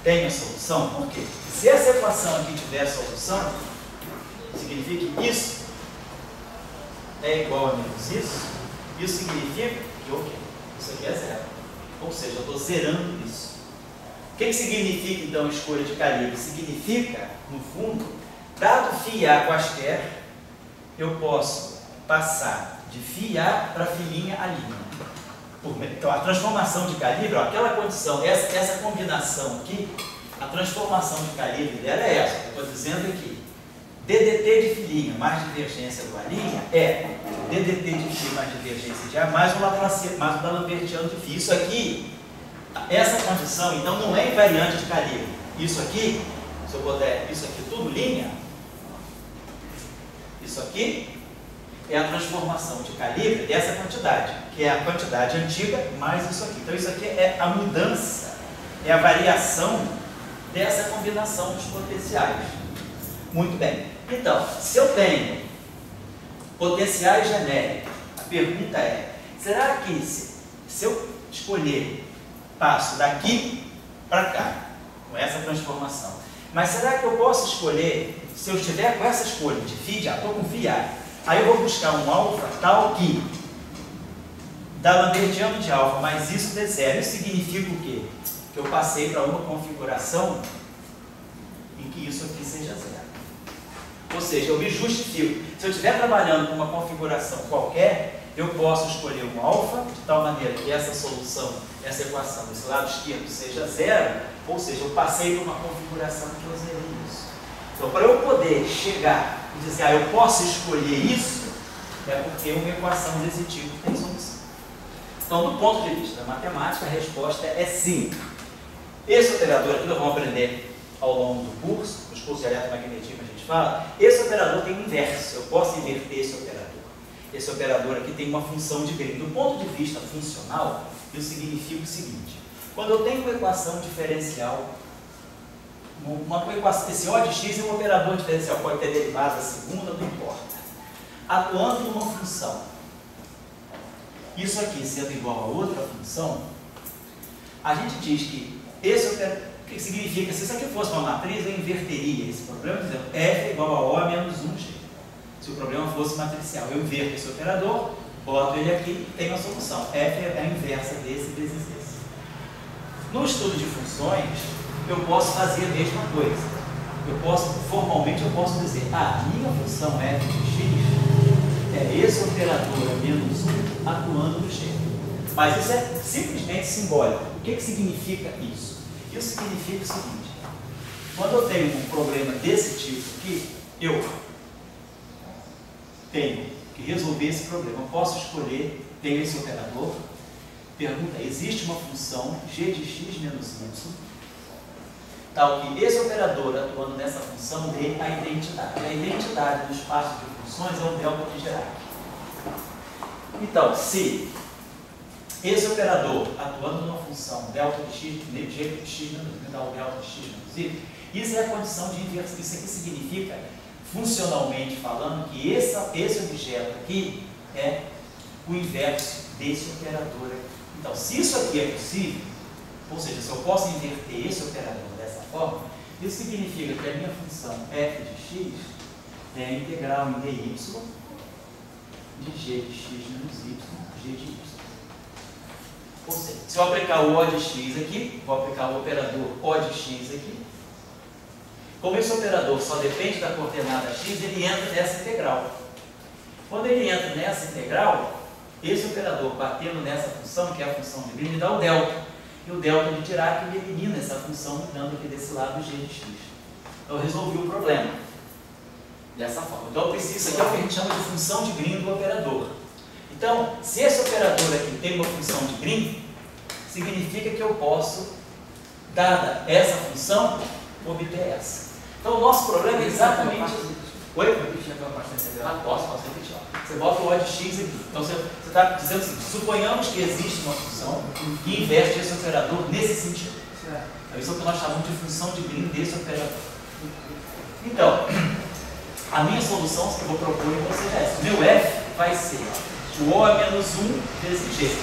[SPEAKER 1] tenha solução? Por quê? Se essa equação aqui tiver solução, significa que isso é igual a menos isso. Isso significa que, ok, isso aqui é zero. Ou seja, eu estou zerando isso. O que significa, então, a escolha de calibre? Significa, no fundo, dado φ A quaisquer, eu posso passar de φ A para φ' A'. Então, a transformação de calibre, ó, aquela condição, essa combinação aqui, a transformação de calibre dela é essa. Eu estou dizendo aqui, DDT de φ' mais divergência do A' é DDT de φ mais divergência de A mais o Laplaciano, mais o da Lambertiano de φ. Isso aqui, essa condição, então, não é invariante de calibre. Isso aqui, se eu puder, isso aqui tudo linha, isso aqui é a transformação de calibre dessa quantidade, que é a quantidade antiga mais isso aqui. Então, isso aqui é a mudança, é a variação dessa combinação dos potenciais. Muito bem. Então, se eu tenho potenciais genéricos, a pergunta é, será que se eu escolher, passo daqui para cá, com essa transformação, mas será que eu posso escolher, se eu estiver com essa escolha de φ de A, estou com φ A, aí eu vou buscar um alfa tal que da Lambertiano de alfa, mas isso de zero. Isso significa o quê? Que eu passei para uma configuração em que isso aqui seja zero. Ou seja, eu me justifico. Se eu estiver trabalhando com uma configuração qualquer, eu posso escolher um alfa de tal maneira que essa solução, essa equação desse lado esquerdo seja zero, ou seja, eu passei por uma configuração que eu zerei isso. Então, para eu poder chegar e dizer, eu posso escolher isso, é porque uma equação desse tipo tem solução. Então, do ponto de vista da matemática, a resposta é sim. Esse operador aqui nós vamos aprender ao longo do curso, nos cursos de eletromagnetismo a gente fala, esse operador tem o inverso, eu posso inverter esse operador. Esse operador aqui tem uma função de grego. Do ponto de vista funcional, isso significa o seguinte: quando eu tenho uma equação diferencial, esse O de x é um operador diferencial, pode ter derivada segunda, não importa. Atuando numa função, isso aqui sendo igual a outra função, a gente diz que esse operador, o que significa? Se isso aqui fosse uma matriz, eu inverteria esse problema, dizendo f é igual a O menos 1g. Se o problema fosse matricial, eu inverto esse operador, boto ele aqui e tenho a solução. F é a inversa desse vezes esse. No estudo de funções, eu posso fazer a mesma coisa. Formalmente eu posso dizer, a minha função f de x é esse operador menos 1 atuando no g. Mas isso é simplesmente simbólico. O que significa isso? Isso significa o seguinte: quando eu tenho um problema desse tipo aqui, eu tenho que resolver esse problema. Eu posso escolher, tenho esse operador, pergunta, existe uma função g de x menos y, tal que esse operador atuando nessa função dê a identidade. A identidade do espaço de funções é um delta de Dirac. Então, se esse operador atuando numa função delta de x, g de x menos y, me dá o delta de x menos y, isso é a condição de inversão. Isso aqui significa, funcionalmente falando, que esse objeto aqui é o inverso desse operador aqui. Então, se isso aqui é possível, ou seja, se eu posso inverter esse operador dessa forma, isso significa que a minha função f de x é a integral em dy de g de x menos y, g de y. Ou seja, se eu aplicar o O de x aqui, vou aplicar o operador O de x aqui. Como esse operador só depende da coordenada x, ele entra nessa integral. Quando ele entra nessa integral, esse operador batendo nessa função, que é a função de Green, me dá o delta. E o delta de Dirac ele elimina essa função, me dando aqui desse lado g de x. Então eu resolvi o problema dessa forma. Então eu preciso, isso aqui é o que a gente chama de função de Green do operador. Então, se esse operador aqui tem uma função de Green, significa que eu posso, dada essa função, obter essa. Então o nosso problema é exatamente... Oi? Posso repetir. Você bota o O de x aqui. Então você está dizendo assim, suponhamos que existe uma função que inverte esse operador nesse sentido. Isso é o que nós chamamos de função de Green desse operador. Então, a minha solução que eu vou propor em você é essa. Meu f vai ser o O é menos 1 vezes g.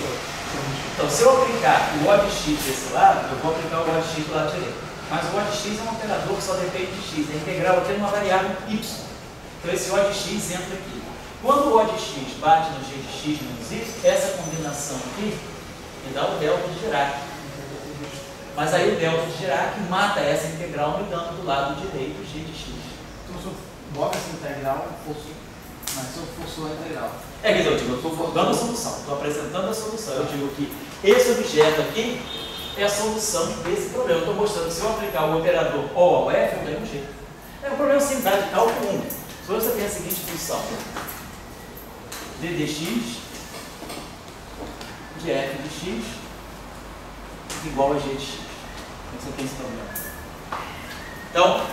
[SPEAKER 1] Então, se eu aplicar o O de x desse lado, eu vou aplicar o O de x do lado direito. Mas o O de x é um operador que só depende de x. A integral aqui é uma variável y. Então, esse O de x entra aqui. Quando o O de x bate no g de x menos y, essa combinação aqui me dá o delta de Dirac. Mas aí o delta de Dirac mata essa integral, me dando do lado direito g de x.
[SPEAKER 6] Então, se eu boto essa integral, mas se eu forçou a integral.
[SPEAKER 1] Quer dizer, eu estou dando a solução, estou apresentando a solução. Eu digo que esse objeto aqui é a solução desse problema. Eu estou mostrando que se eu aplicar o operador O ao F, eu ganho um G. É um problema simples de cálculo 1. Se você tem a seguinte função, d dx de f de x igual a g de x. Você tem esse problema. Então,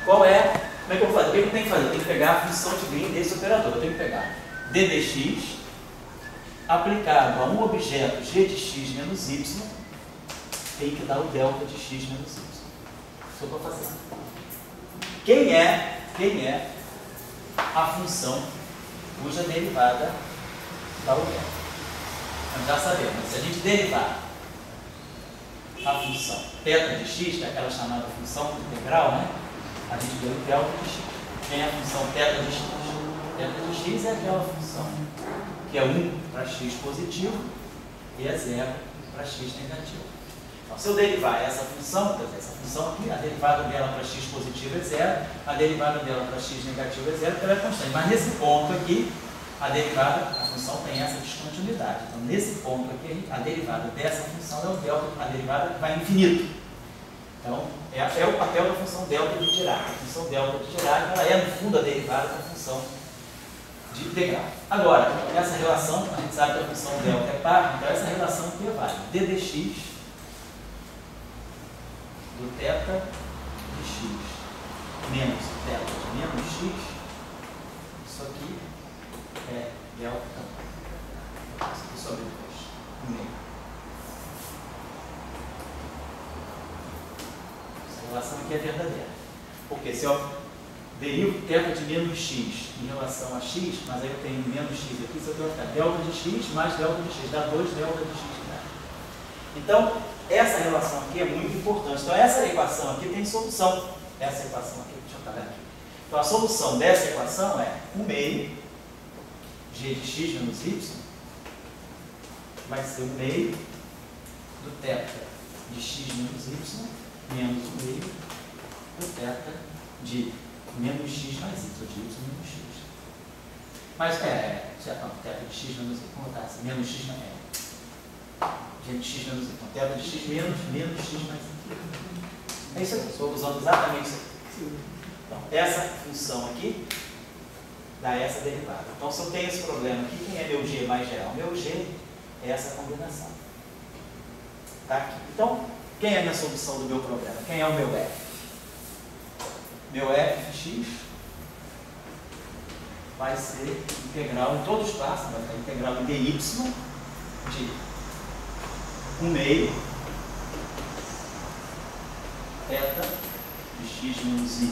[SPEAKER 1] como é que eu vou fazer? O que eu tenho que fazer? Eu tenho que pegar a função de Green desse operador. Eu tenho que pegar d dx aplicado a um objeto g de x menos y, tem que dar o delta de x menos y. Isso eu estou fazendo. Quem é a função cuja derivada dá o delta? Nós já sabemos. Se a gente derivar a função θ de x, que é aquela chamada função integral, né? A gente deu o delta de x. Quem é a função θ de x? Θ de x é aquela função que é 1 para x positivo e é 0 para x negativo. Então, se eu derivar essa função aqui, a derivada dela para x positivo é 0, a derivada dela para x negativo é 0, porque ela é constante. Mas nesse ponto aqui, a função tem essa descontinuidade. Então, nesse ponto aqui, a derivada dessa função é o delta, a derivada vai infinito. Então, é o papel da função delta de Dirac. A função delta de Dirac, ela é, no fundo, a derivada da função de integral. Agora, essa relação, a gente sabe que a função delta é par, então essa relação aqui é válida. d dx do θ de x menos θ de menos x, isso aqui é delta, isso aqui sobre 2, no meio. Essa relação aqui é verdadeira. Porque se eu derivo θ de menos x em relação a x, mas aí eu tenho menos x aqui, se eu tenho delta de x mais delta de x, dá 2 delta de x. Né? Então, essa relação aqui é muito importante. Então, essa equação aqui tem solução. Essa equação aqui, deixa eu apagar aqui. Então, a solução dessa equação é 1 meio g de x menos y vai ser o meio do θ de x menos y menos o meio do θ de menos x mais y, ou de y menos x. Mas certo, θ de x menos y, como está assim? Menos x mais g de x menos y. Então, θ de x menos x mais y. É isso aqui, estou usando exatamente isso aqui. Então, essa função aqui dá essa derivada. Então, se eu tenho esse problema aqui, quem é meu g mais geral? Meu g é essa combinação. Tá aqui. Então, quem é a minha solução do meu problema? Quem é o meu f? Meu f de x vai ser integral em todo o espaço, vai ser integral em dy de 1 meio θ de x menos y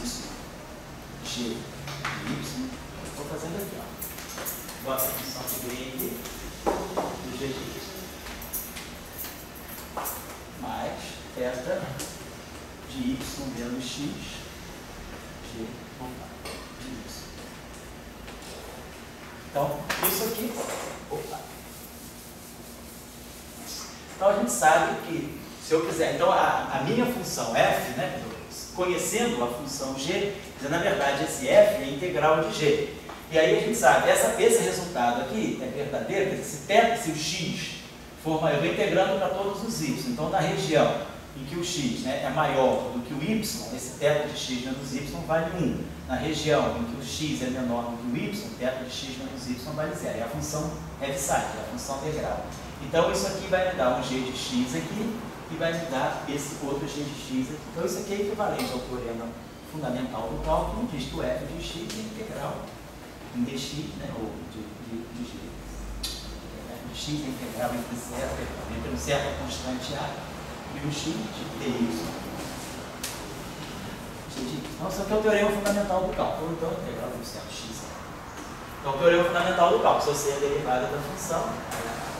[SPEAKER 1] g de y. Estou fazendo aqui, ó. Bota a função de grade do g de y mais θ de y menos x de y. Então, isso aqui, então a gente sabe que se eu quiser, então a minha função f, né, conhecendo a função g, na verdade esse f é integral de g. E aí a gente sabe, esse resultado aqui é verdadeiro, quer dizer, se o x for maior, eu estou integrando para todos os y, então na região em que o x, né, é maior do que o y, esse θ de x menos y vale 1. Na região em que o x é menor do que o y, θ de x menos y vale 0. É a função Heaviside, é a função integral. Então isso aqui vai me dar um g de x aqui e vai me dar esse outro g de x aqui. Então isso aqui é equivalente ao teorema fundamental do cálculo, diz que o f de x é integral em dx, né, ou de g. F de x é integral entre um certo constante a e o x de dy. Então, isso aqui é o teorema fundamental do cálculo. Então, integral de um certo x. Então, o teorema fundamental do cálculo. Se eu sei a derivada da função,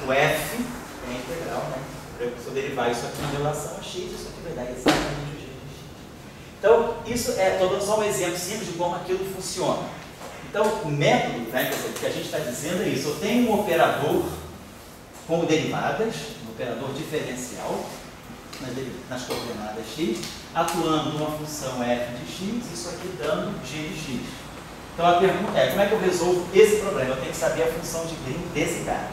[SPEAKER 1] o f é integral, né? Se eu derivar isso aqui em relação a x, isso aqui vai dar exatamente o g de x. Então, isso estou dando só um exemplo simples de como aquilo funciona. Então, o método, né, que a gente está dizendo é isso. Eu tenho um operador com derivadas, um operador diferencial, nas coordenadas x, atuando numa função f de x, isso aqui dando g de x. Então a pergunta é, como é que eu resolvo esse problema? Eu tenho que saber a função de Green desse cara.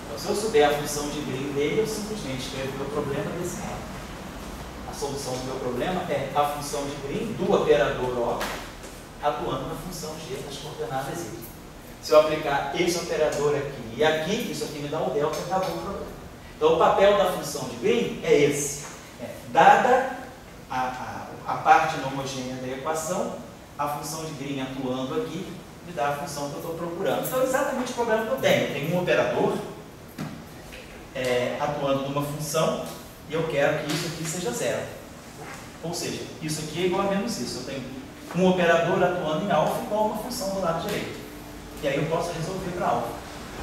[SPEAKER 1] Então se eu souber a função de Green dele, eu simplesmente escrevo o meu problema desse cara. A solução do meu problema é a função de Green do operador O atuando na função g nas coordenadas y. Se eu aplicar esse operador aqui e aqui, isso aqui me dá o delta e acabou o problema. Então o papel da função de Green é esse. Dada a parte não homogênea da equação, a função de Green atuando aqui me dá a função que eu estou procurando. Então, é exatamente o problema que eu tenho. Eu tenho um operador atuando numa função e eu quero que isso aqui seja zero. Ou seja, isso aqui é igual a menos isso. Eu tenho um operador atuando em alfa igual a uma função do lado direito. E aí eu posso resolver para alfa.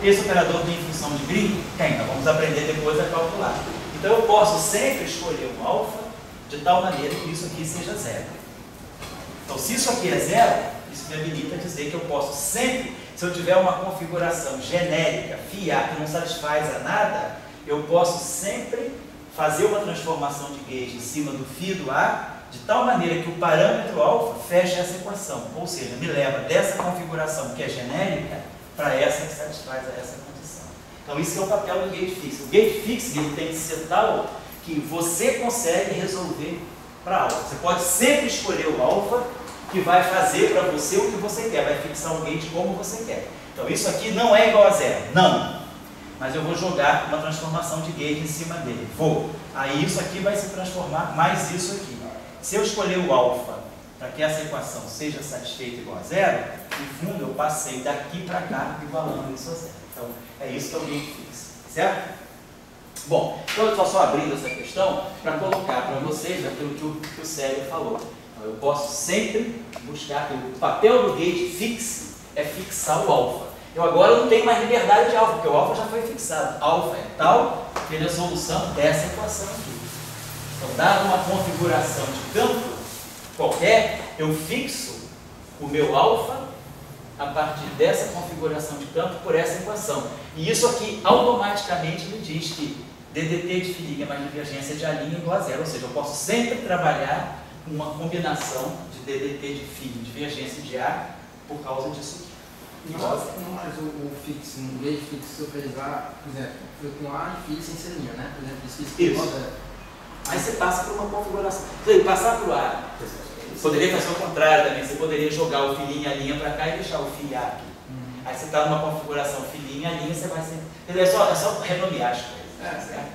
[SPEAKER 1] Esse operador tem função de Green? Tem. Então, vamos aprender depois a calcular. Então, eu posso sempre escolher um alfa de tal maneira que isso aqui seja zero. Então, se isso aqui é zero, isso me habilita a dizer que eu posso sempre, se eu tiver uma configuração genérica, FIA, que não satisfaz a nada, eu posso sempre fazer uma transformação de gauge em cima do φ do A, de tal maneira que o parâmetro alfa feche essa equação. Ou seja, me leva dessa configuração que é genérica para essa que satisfaz a essa condição. Então, isso é o papel do gauge fix. O gauge fix ele tem que ser tal que você consegue resolver para alfa. Você pode sempre escolher o alfa que vai fazer para você o que você quer, vai fixar o gauge como você quer. Então, isso aqui não é igual a zero. Não. Mas eu vou jogar uma transformação de gauge em cima dele. Vou. Aí isso aqui vai se transformar mais isso aqui. Se eu escolher o alfa para que essa equação seja satisfeita igual a zero, no fundo eu passei daqui para cá igualando isso a zero. Então, é isso que é o gauge fix. Certo? Bom, então eu estou só abrindo essa questão para colocar para vocês aquilo que o Célio falou. Então, eu posso sempre buscar, o papel do gauge fix é fixar o alfa. Eu agora não tenho mais liberdade de alfa, porque o alfa já foi fixado. Alfa é tal que ele é a solução dessa equação aqui. Então, dada uma configuração de campo qualquer, eu fixo o meu alfa a partir dessa configuração de campo por essa equação. E isso aqui automaticamente me diz que DDT de filinha mais divergência de A' igual a zero. Ou seja, eu posso sempre trabalhar com uma combinação de DDT de φ e divergência de A por causa disso aqui.
[SPEAKER 6] Não, mas o fixo, um gauge fixo, se eu precisar, por exemplo, foi com A e φ sem ser linha, né? Por exemplo, isso.
[SPEAKER 1] Aí você passa por uma configuração. Passar por A, poderia fazer o contrário também. Você poderia jogar o filinha a linha para cá e deixar o φ A aqui. Aí você está numa configuração filinha a linha, você vai ser. É só renomear as coisas. Certo?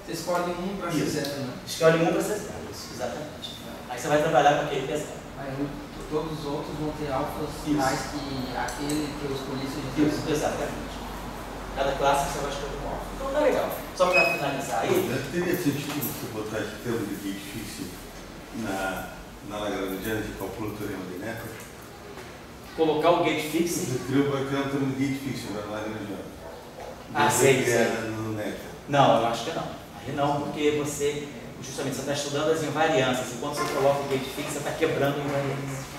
[SPEAKER 6] Você escolhe um para ser zero, né?
[SPEAKER 1] Escolhe um para ser zero, isso, exatamente. Aí você vai trabalhar com aquele que é zero.
[SPEAKER 6] Aí todos os outros vão ter alfas mais que aquele que eu escolhi seja
[SPEAKER 1] Isso, exatamente. Cada classe você vai escolher um alfa. Então tá legal. Só para finalizar aí.
[SPEAKER 5] Teria sentido você botar esse termo de gauge fixo na lagrangiana de calcula o teorema de Necker?
[SPEAKER 1] Colocar o gauge fixo.
[SPEAKER 5] Você vai criar um termo de gauge fixo na lagrangiana.
[SPEAKER 1] Ah, sei.
[SPEAKER 5] No Necker.
[SPEAKER 1] Não, eu acho que não. Aí não, porque você, justamente, você está estudando as invariâncias, e quando você coloca o gauge fixo, você está quebrando invariâncias.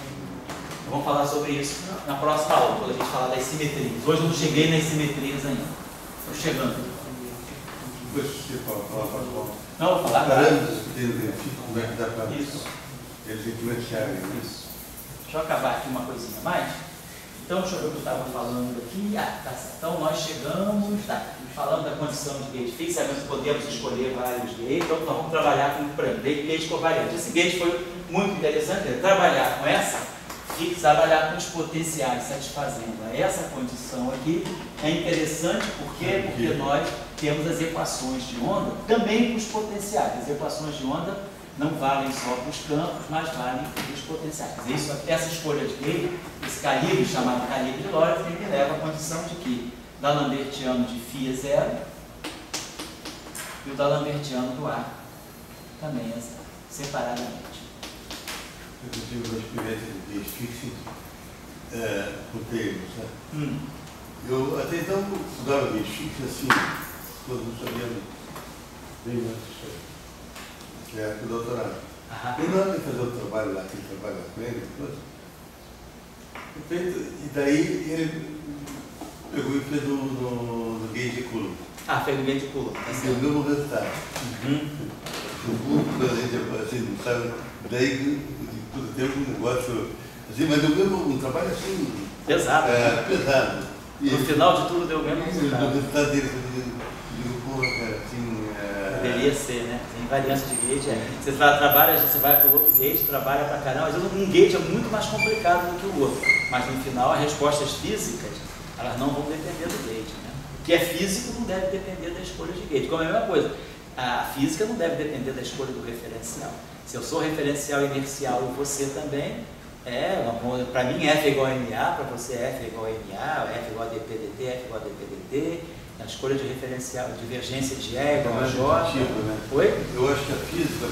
[SPEAKER 1] Vamos falar sobre isso na próxima aula, quando a gente falar das simetrias. Hoje eu não cheguei nas simetrias ainda. Estou chegando.
[SPEAKER 5] Depois você fala para qual?
[SPEAKER 1] Não, vou falar agora.
[SPEAKER 5] Parâmetros que tem no grafito, como é que dá para
[SPEAKER 1] Isso.
[SPEAKER 5] eles influenciarem
[SPEAKER 1] Isso. Deixa eu acabar aqui uma coisinha a mais. Então, deixa eu ver o que eu estava falando aqui. Ah, tá certo. Então, nós chegamos, falando da condição de gauge fixo, nós podemos escolher vários gates, então nós vamos trabalhar com, por exemplo, gauge covariante. Esse gauge foi muito interessante, trabalhar com essa e trabalhar com os potenciais, satisfazendo essa condição aqui. É interessante porque nós temos as equações de onda também para os potenciais. As equações de onda não valem só para os campos, mas valem para os potenciais. Isso, essa escolha de gauge, esse calibre chamado calibre de Lorentz, me leva à condição de que D'Alembertiano de φ é zero e o D'Alembertiano do A também é zero, separadamente.
[SPEAKER 5] Eu tive uma experiência de gauge fixo com termos, né? Eu até então estudava gauge fixo assim, todos não sabiam bem mais isso aí. Que é o doutorado. E na hora de fazer o trabalho lá, que ele trabalha com ele, e daí ele pegou e fez no gauge de Coulomb.
[SPEAKER 1] Ah, fez no gauge de Coulomb.
[SPEAKER 5] E o mesmo resultado. O público, a gente assim, não sabe, daí tem um negócio assim, mas deu mesmo um trabalho assim.
[SPEAKER 1] Pesado.
[SPEAKER 5] Pesado. E
[SPEAKER 1] no final de tudo deu o mesmo
[SPEAKER 5] resultado. O resultado dele, digo, porra, cara, assim.
[SPEAKER 1] Deveria ser, né? Tem variância de gauge. Você trabalha, você vai para o outro gauge, trabalha para caramba. Às vezes um gauge é muito mais complicado do que o outro. Mas no final, as respostas físicas, elas não vão depender do gauge, né? O que é físico não deve depender da escolha de gauge. Como é a mesma coisa, a física não deve depender da escolha do referencial. Se eu sou referencial inercial e você também, para mim F é igual a MA, para você F é igual a MA, F é igual a dPdt, F é igual a dPdt. A escolha de referencial, divergência de E igual a J.
[SPEAKER 5] Né?
[SPEAKER 1] Oi?
[SPEAKER 5] Eu acho que a física,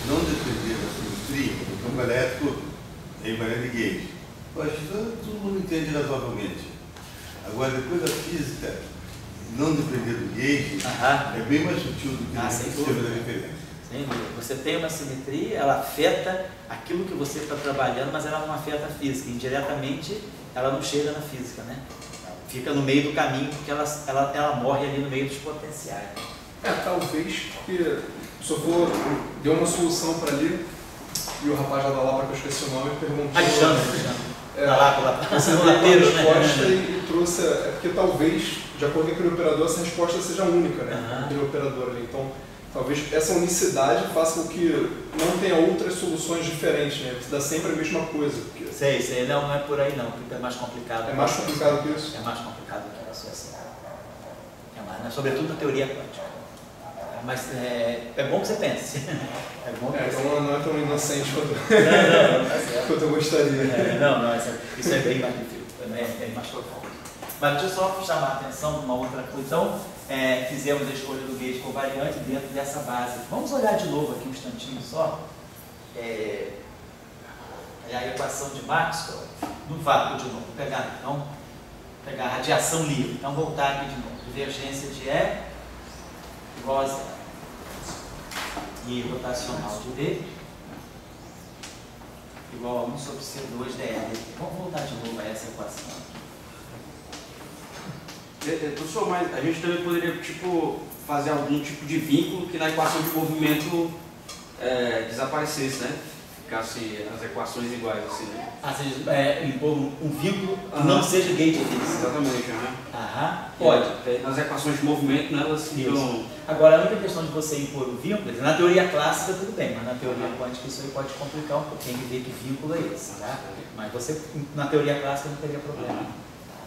[SPEAKER 5] não depender da simetria, porque o campo elétrico é invariante de gauge. Eu acho que todo mundo entende razoavelmente. Agora, depois a física, não depender do gauge, é bem mais sutil do que o sistema da referência.
[SPEAKER 1] Sem dúvida. Você tem uma simetria, ela afeta aquilo que você está trabalhando, mas ela não afeta a física. Indiretamente, ela não chega na física, né? Fica no meio do caminho, porque ela morre ali no meio dos potenciais.
[SPEAKER 3] Talvez, porque o professor deu uma solução para ali, e o rapaz lá da Lapa, que eu esqueci o nome, perguntou...
[SPEAKER 1] Alexandre.
[SPEAKER 3] Você deu uma resposta e trouxe... porque talvez, de acordo com aquele operador, essa resposta seja única, né? Aquele operador ali. Então, talvez essa unicidade faça com que não tenha outras soluções diferentes, né? Você dá sempre a mesma coisa. Porque...
[SPEAKER 1] Sei, não é por aí não, porque é mais complicado.
[SPEAKER 3] É mais complicado que isso?
[SPEAKER 1] É mais complicado que a associação. Sobretudo na teoria quântica. Mas é bom que você pense. É bom que
[SPEAKER 3] então não é tão inocente quanto,
[SPEAKER 1] não, tá certo.
[SPEAKER 3] quanto eu gostaria.
[SPEAKER 1] Isso é bem mais difícil, é mais profundo. Mas deixa eu só chamar a atenção para uma outra coisa. Então, fizemos a escolha do gauge covariante dentro dessa base. Vamos olhar de novo aqui um instantinho só. A equação de Maxwell no vácuo de novo. Vou pegar a radiação livre. Então, voltar aqui de novo. Divergência de E igual a zero. E rotacional de D igual a 1 sobre C2 dl. Vamos voltar de novo a essa equação.
[SPEAKER 7] Professor, mas a gente também poderia tipo, fazer algum tipo de vínculo que na equação de movimento desaparecesse, né? Ficasse as equações iguais, assim, né?
[SPEAKER 1] Impor um vínculo que não seja gate fixo.
[SPEAKER 7] Exatamente, né?
[SPEAKER 1] Pode.
[SPEAKER 7] Nas equações de movimento, né, elas ficam...
[SPEAKER 1] Agora, a única questão de você impor o vínculo, na teoria clássica tudo bem, mas na teoria quântica isso aí pode complicar um pouco. Tem que ver que vínculo é esse, tá? Mas você, na teoria clássica, não teria problema.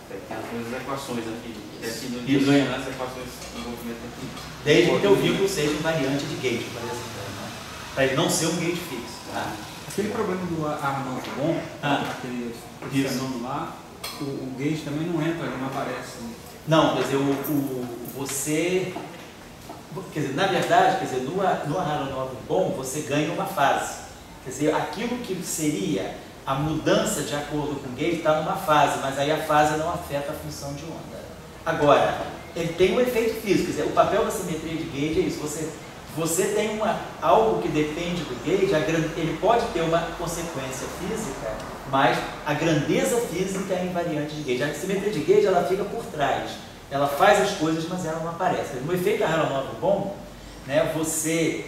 [SPEAKER 7] Tem as mesmas equações aqui. E aqui no início, né, as equações de movimento aqui.
[SPEAKER 1] Desde que o teu vínculo seja invariante de gate, por exemplo, né? Para ele não ser um gate fixo, tá?
[SPEAKER 4] Aquele problema do Aharonov-Bohm, aquele fenômeno lá, o gauge também não entra, ele não aparece.
[SPEAKER 1] Não, quer dizer, quer dizer, na verdade, quer dizer, no Aharonov-Bohm você ganha uma fase. Quer dizer, aquilo que seria a mudança de acordo com o gauge está numa fase, mas aí a fase não afeta a função de onda. Agora, ele tem um efeito físico, quer dizer, o papel da simetria de gauge é isso. Você tem algo que depende do gauge, ele pode ter uma consequência física, mas a grandeza física é invariante de gauge. A simetria de gauge ela fica por trás, ela faz as coisas, mas ela não aparece. No efeito Aharonov-Bohm, né, você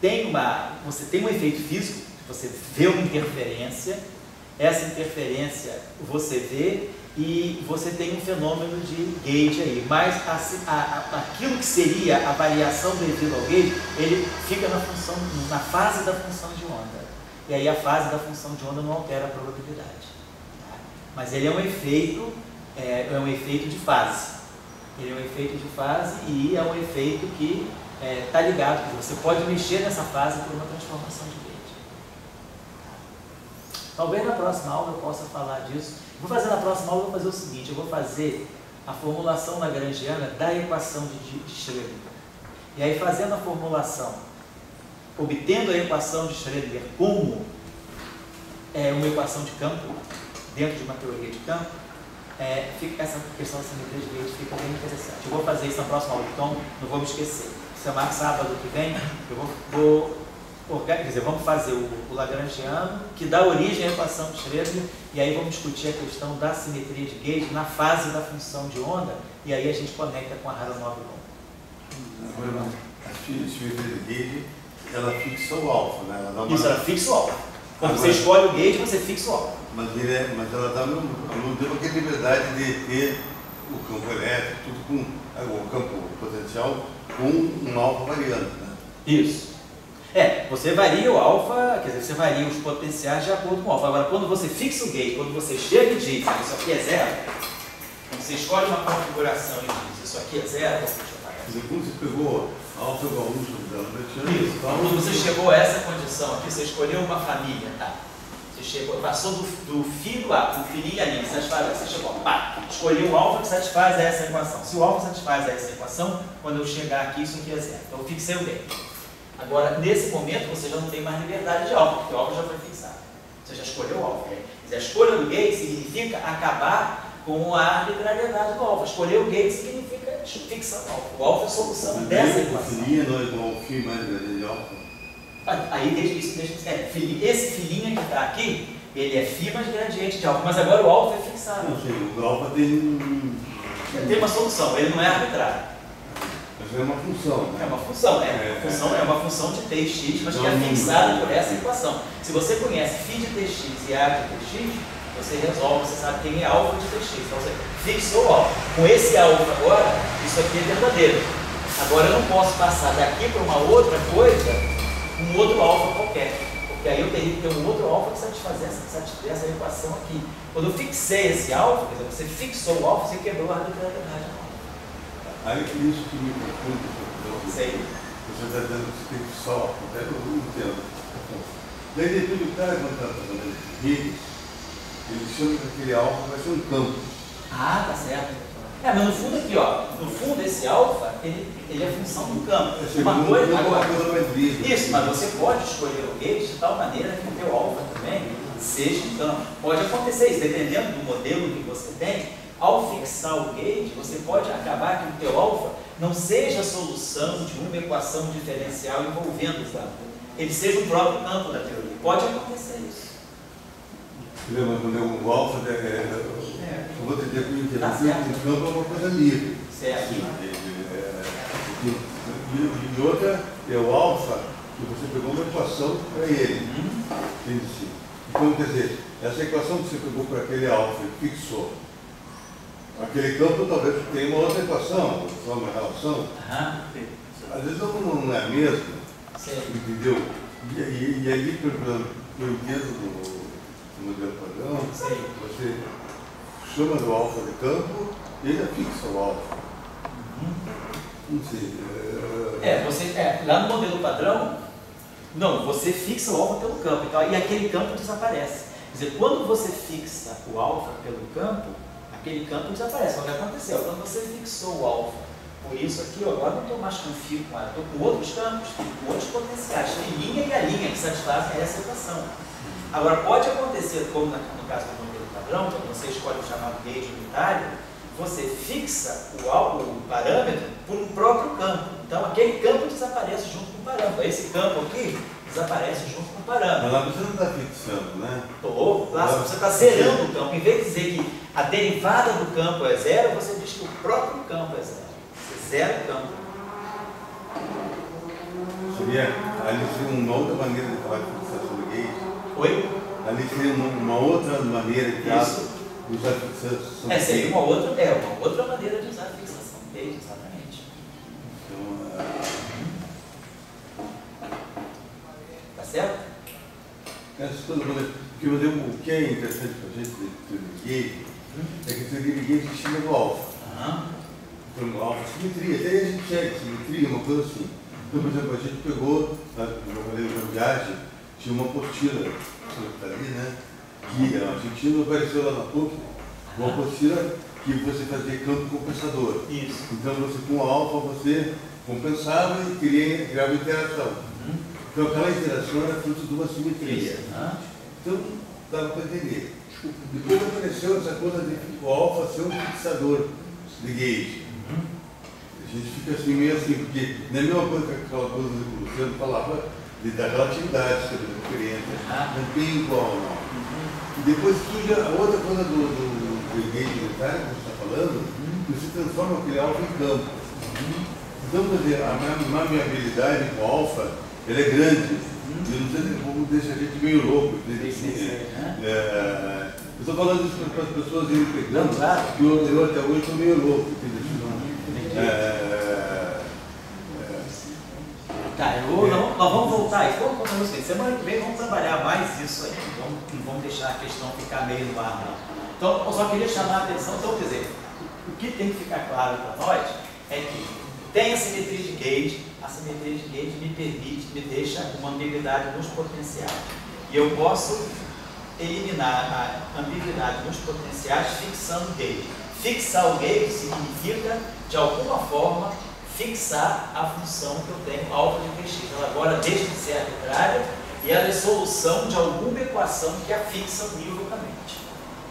[SPEAKER 1] tem um efeito físico, você vê uma interferência, essa interferência você vê, e você tem um fenômeno de gauge aí, mas aquilo que seria a variação devido ao gauge, ele fica na fase da função de onda, e aí a fase da função de onda não altera a probabilidade, tá? Mas ele é um efeito de fase, ele é um efeito de fase e é um efeito que está ligado, você pode mexer nessa fase por uma transformação de gauge. Talvez na próxima aula eu possa falar disso. Vou fazer na próxima aula, eu vou fazer o seguinte, eu vou fazer a formulação lagrangiana da equação de Schrödinger. E aí, fazendo a formulação, obtendo a equação de Schrödinger como uma equação de campo, dentro de uma teoria de campo, essa questão da simetria de gauge fica bem interessante. Eu vou fazer isso na próxima aula, então não vou me esquecer. Sábado que vem, vamos fazer o lagrangiano, que dá origem à equação de Schrödinger, e aí vamos discutir a questão da simetria de gauge na fase da função de onda, e aí a gente conecta com a Aharonov-Bohm.
[SPEAKER 5] A simetria de gauge, ela fixa o alfa, né?
[SPEAKER 1] Isso, ela fixa o alfa. Quando você escolhe o gauge, você fixa o alfa.
[SPEAKER 5] Mas ela dá ao mesmo tempo aquela liberdade de ter o campo elétrico, tudo com o campo potencial, com um alfa variando, né?
[SPEAKER 1] Isso. Você varia o alfa, quer dizer, você varia os potenciais de acordo com o alfa. Agora, quando você fixa o gauge, quando você chega e diz, isso aqui é zero, quando você escolhe uma configuração e diz, isso aqui é zero,
[SPEAKER 5] quando você pegou alfa igual a 1 sobre delta,
[SPEAKER 1] isso, quando você chegou a essa condição aqui, você escolheu uma família, tá? Você passou do filho A, o filhinho ali, que satisfaz, você chegou, escolheu o alfa que satisfaz essa equação. Se o alfa satisfaz essa equação, quando eu chegar aqui, isso aqui é zero. Então, eu fixei o gauge. Agora, nesse momento, você já não tem mais liberdade de alfa, porque o alfa já foi fixado. Você já escolheu o alfa. A escolha do gauge significa acabar com a arbitrariedade do alfa. Escolher o gauge significa fixar o alfa. O alfa é a solução dessa equação.
[SPEAKER 5] Filinha não é igual ao φ mais grande de alfa?
[SPEAKER 1] Aí, esse filinho que está aqui, ele é φ mais gradiente de alfa, mas agora o alfa é fixado.
[SPEAKER 5] Não sei, o alfa tem
[SPEAKER 1] uma solução, ele não é arbitrário.
[SPEAKER 5] Mas é uma função, né?
[SPEAKER 1] É uma função, é uma função de tx, mas que é fixada por essa equação. Se você conhece φ de tx e a de tx, você resolve, você sabe quem é alfa de tx. Então você fixou o alfa. Com esse alfa agora, isso aqui é verdadeiro. Agora eu não posso passar daqui para uma outra coisa, um outro alfa qualquer. Porque aí eu teria que ter um outro alfa que satisfazesse essa equação aqui. Quando eu fixei esse alfa, quer dizer, você fixou o alfa, você quebrou a arbitrariedade.
[SPEAKER 5] Aí isso que me confunde,
[SPEAKER 1] sei.
[SPEAKER 5] Você está dizendo que você tem que só, eu não entendo. Daí depois o cara, quando está fazendo Higgs, ele chama que aquele alfa vai ser um campo.
[SPEAKER 1] Tá certo. Mas no fundo aqui, no fundo esse alfa, ele é função do campo. Uma coisa agora. Isso, mas você pode escolher o gauge de tal maneira que o teu alfa também seja um campo. Pode acontecer isso, dependendo do modelo que você tem. Ao fixar o gauge, você pode acabar que o teu alfa não seja a solução de uma equação diferencial envolvendo o campo. Ele seja o próprio campo da teoria. Pode acontecer isso.
[SPEAKER 5] Lembra quando o alfa, eu vou dizer que o
[SPEAKER 1] Tá certo.
[SPEAKER 5] campo é uma coisa livre.
[SPEAKER 1] Certo.
[SPEAKER 5] E outra é o alfa, que você pegou uma equação para ele. Entende-se? Então, quer dizer, essa equação que você pegou para aquele alfa e fixou, aquele campo talvez tenha uma outra equação, uma relação. Às vezes não é a mesma, entendeu? E aí, por exemplo, eu entendo no modelo padrão, você chama do alfa de campo e ele fixa o alfa. Não sei.
[SPEAKER 1] Lá no modelo padrão, não, você fixa o alfa pelo campo, então, e aquele campo desaparece. Quer dizer, quando você fixa o alfa pelo campo, aquele campo desaparece. O que aconteceu? Quando você fixou o alfa por isso aqui, agora não estou mais com fio com ar, estou com outros campos, com outros potenciais. Tem linha e a linha que satisfazem essa equação. Agora, pode acontecer, como no caso do modelo padrão, quando você escolhe o chamado gauge unitário, você fixa o parâmetro por um próprio campo. Então, aquele campo desaparece junto com o parâmetro. Esse campo aqui desaparece junto com o parâmetro.
[SPEAKER 5] Mas lá você não está fixando, né?
[SPEAKER 1] Lá você está zerando o campo. Em vez de dizer que a derivada do campo é zero, você diz que o próprio campo é zero. Você zera o campo.
[SPEAKER 5] Ali seria uma outra maneira de falar de fixação do gauge.
[SPEAKER 1] Oi?
[SPEAKER 5] Ali seria uma outra maneira de usar fixação do gauge.
[SPEAKER 1] Seria uma outra maneira de usar a fixação do gauge, exatamente.
[SPEAKER 5] Então,
[SPEAKER 1] tá certo?
[SPEAKER 5] O que é interessante para a gente do gauge é que o gauge estima do alfa. Então, alfa, simetria, até a gente chega, simetria, uma coisa assim. Então, por exemplo, a gente pegou, na viagem, tinha uma apostila, que está ali, né? Que a Argentina apareceu lá na PUC, uma apostila que você fazia campo compensador.
[SPEAKER 1] Isso.
[SPEAKER 5] Então, você com a alfa, você compensava e criava interação. Então, aquela interação era fruto de uma simetria. Então, dava para entender. Depois apareceu essa coisa de o alfa ser um fixador de gauge. A gente fica assim, meio assim, porque não é a mesma coisa que aquela coisa que o Luciano falava da relatividade sobre a diferença. Não tem igual, não. E depois surge a outra coisa do gauge unitário que você está falando, que você transforma aquele alfa em campo. Então, quer dizer, a maleabilidade com o alfa, ela é grande. E não sei como deixa a gente meio louco. Eu estou falando isso para as pessoas irem pegando, que eu até hoje estou meio louco.
[SPEAKER 1] Nós vamos voltar a isso. Vamos contar vocês. Semana que vem vamos trabalhar mais isso aí. Não vamos deixar a questão ficar meio no ar, não. Então, eu só queria chamar a atenção. Então, quer dizer, o que tem que ficar claro para nós é que tem a simetria de gauge. A simetria de gauge me deixa uma ambiguidade nos potenciais. E eu posso eliminar a ambiguidade nos potenciais fixando o gauge. Fixar o gauge significa, de alguma forma, fixar a função que eu tenho, alfa de Vx. Ela agora deixa de ser arbitrária e ela é solução de alguma equação que a fixa univocamente.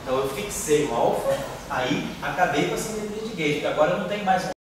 [SPEAKER 1] Então eu fixei o alfa, aí acabei com a simetria de gauge. Agora não tem mais um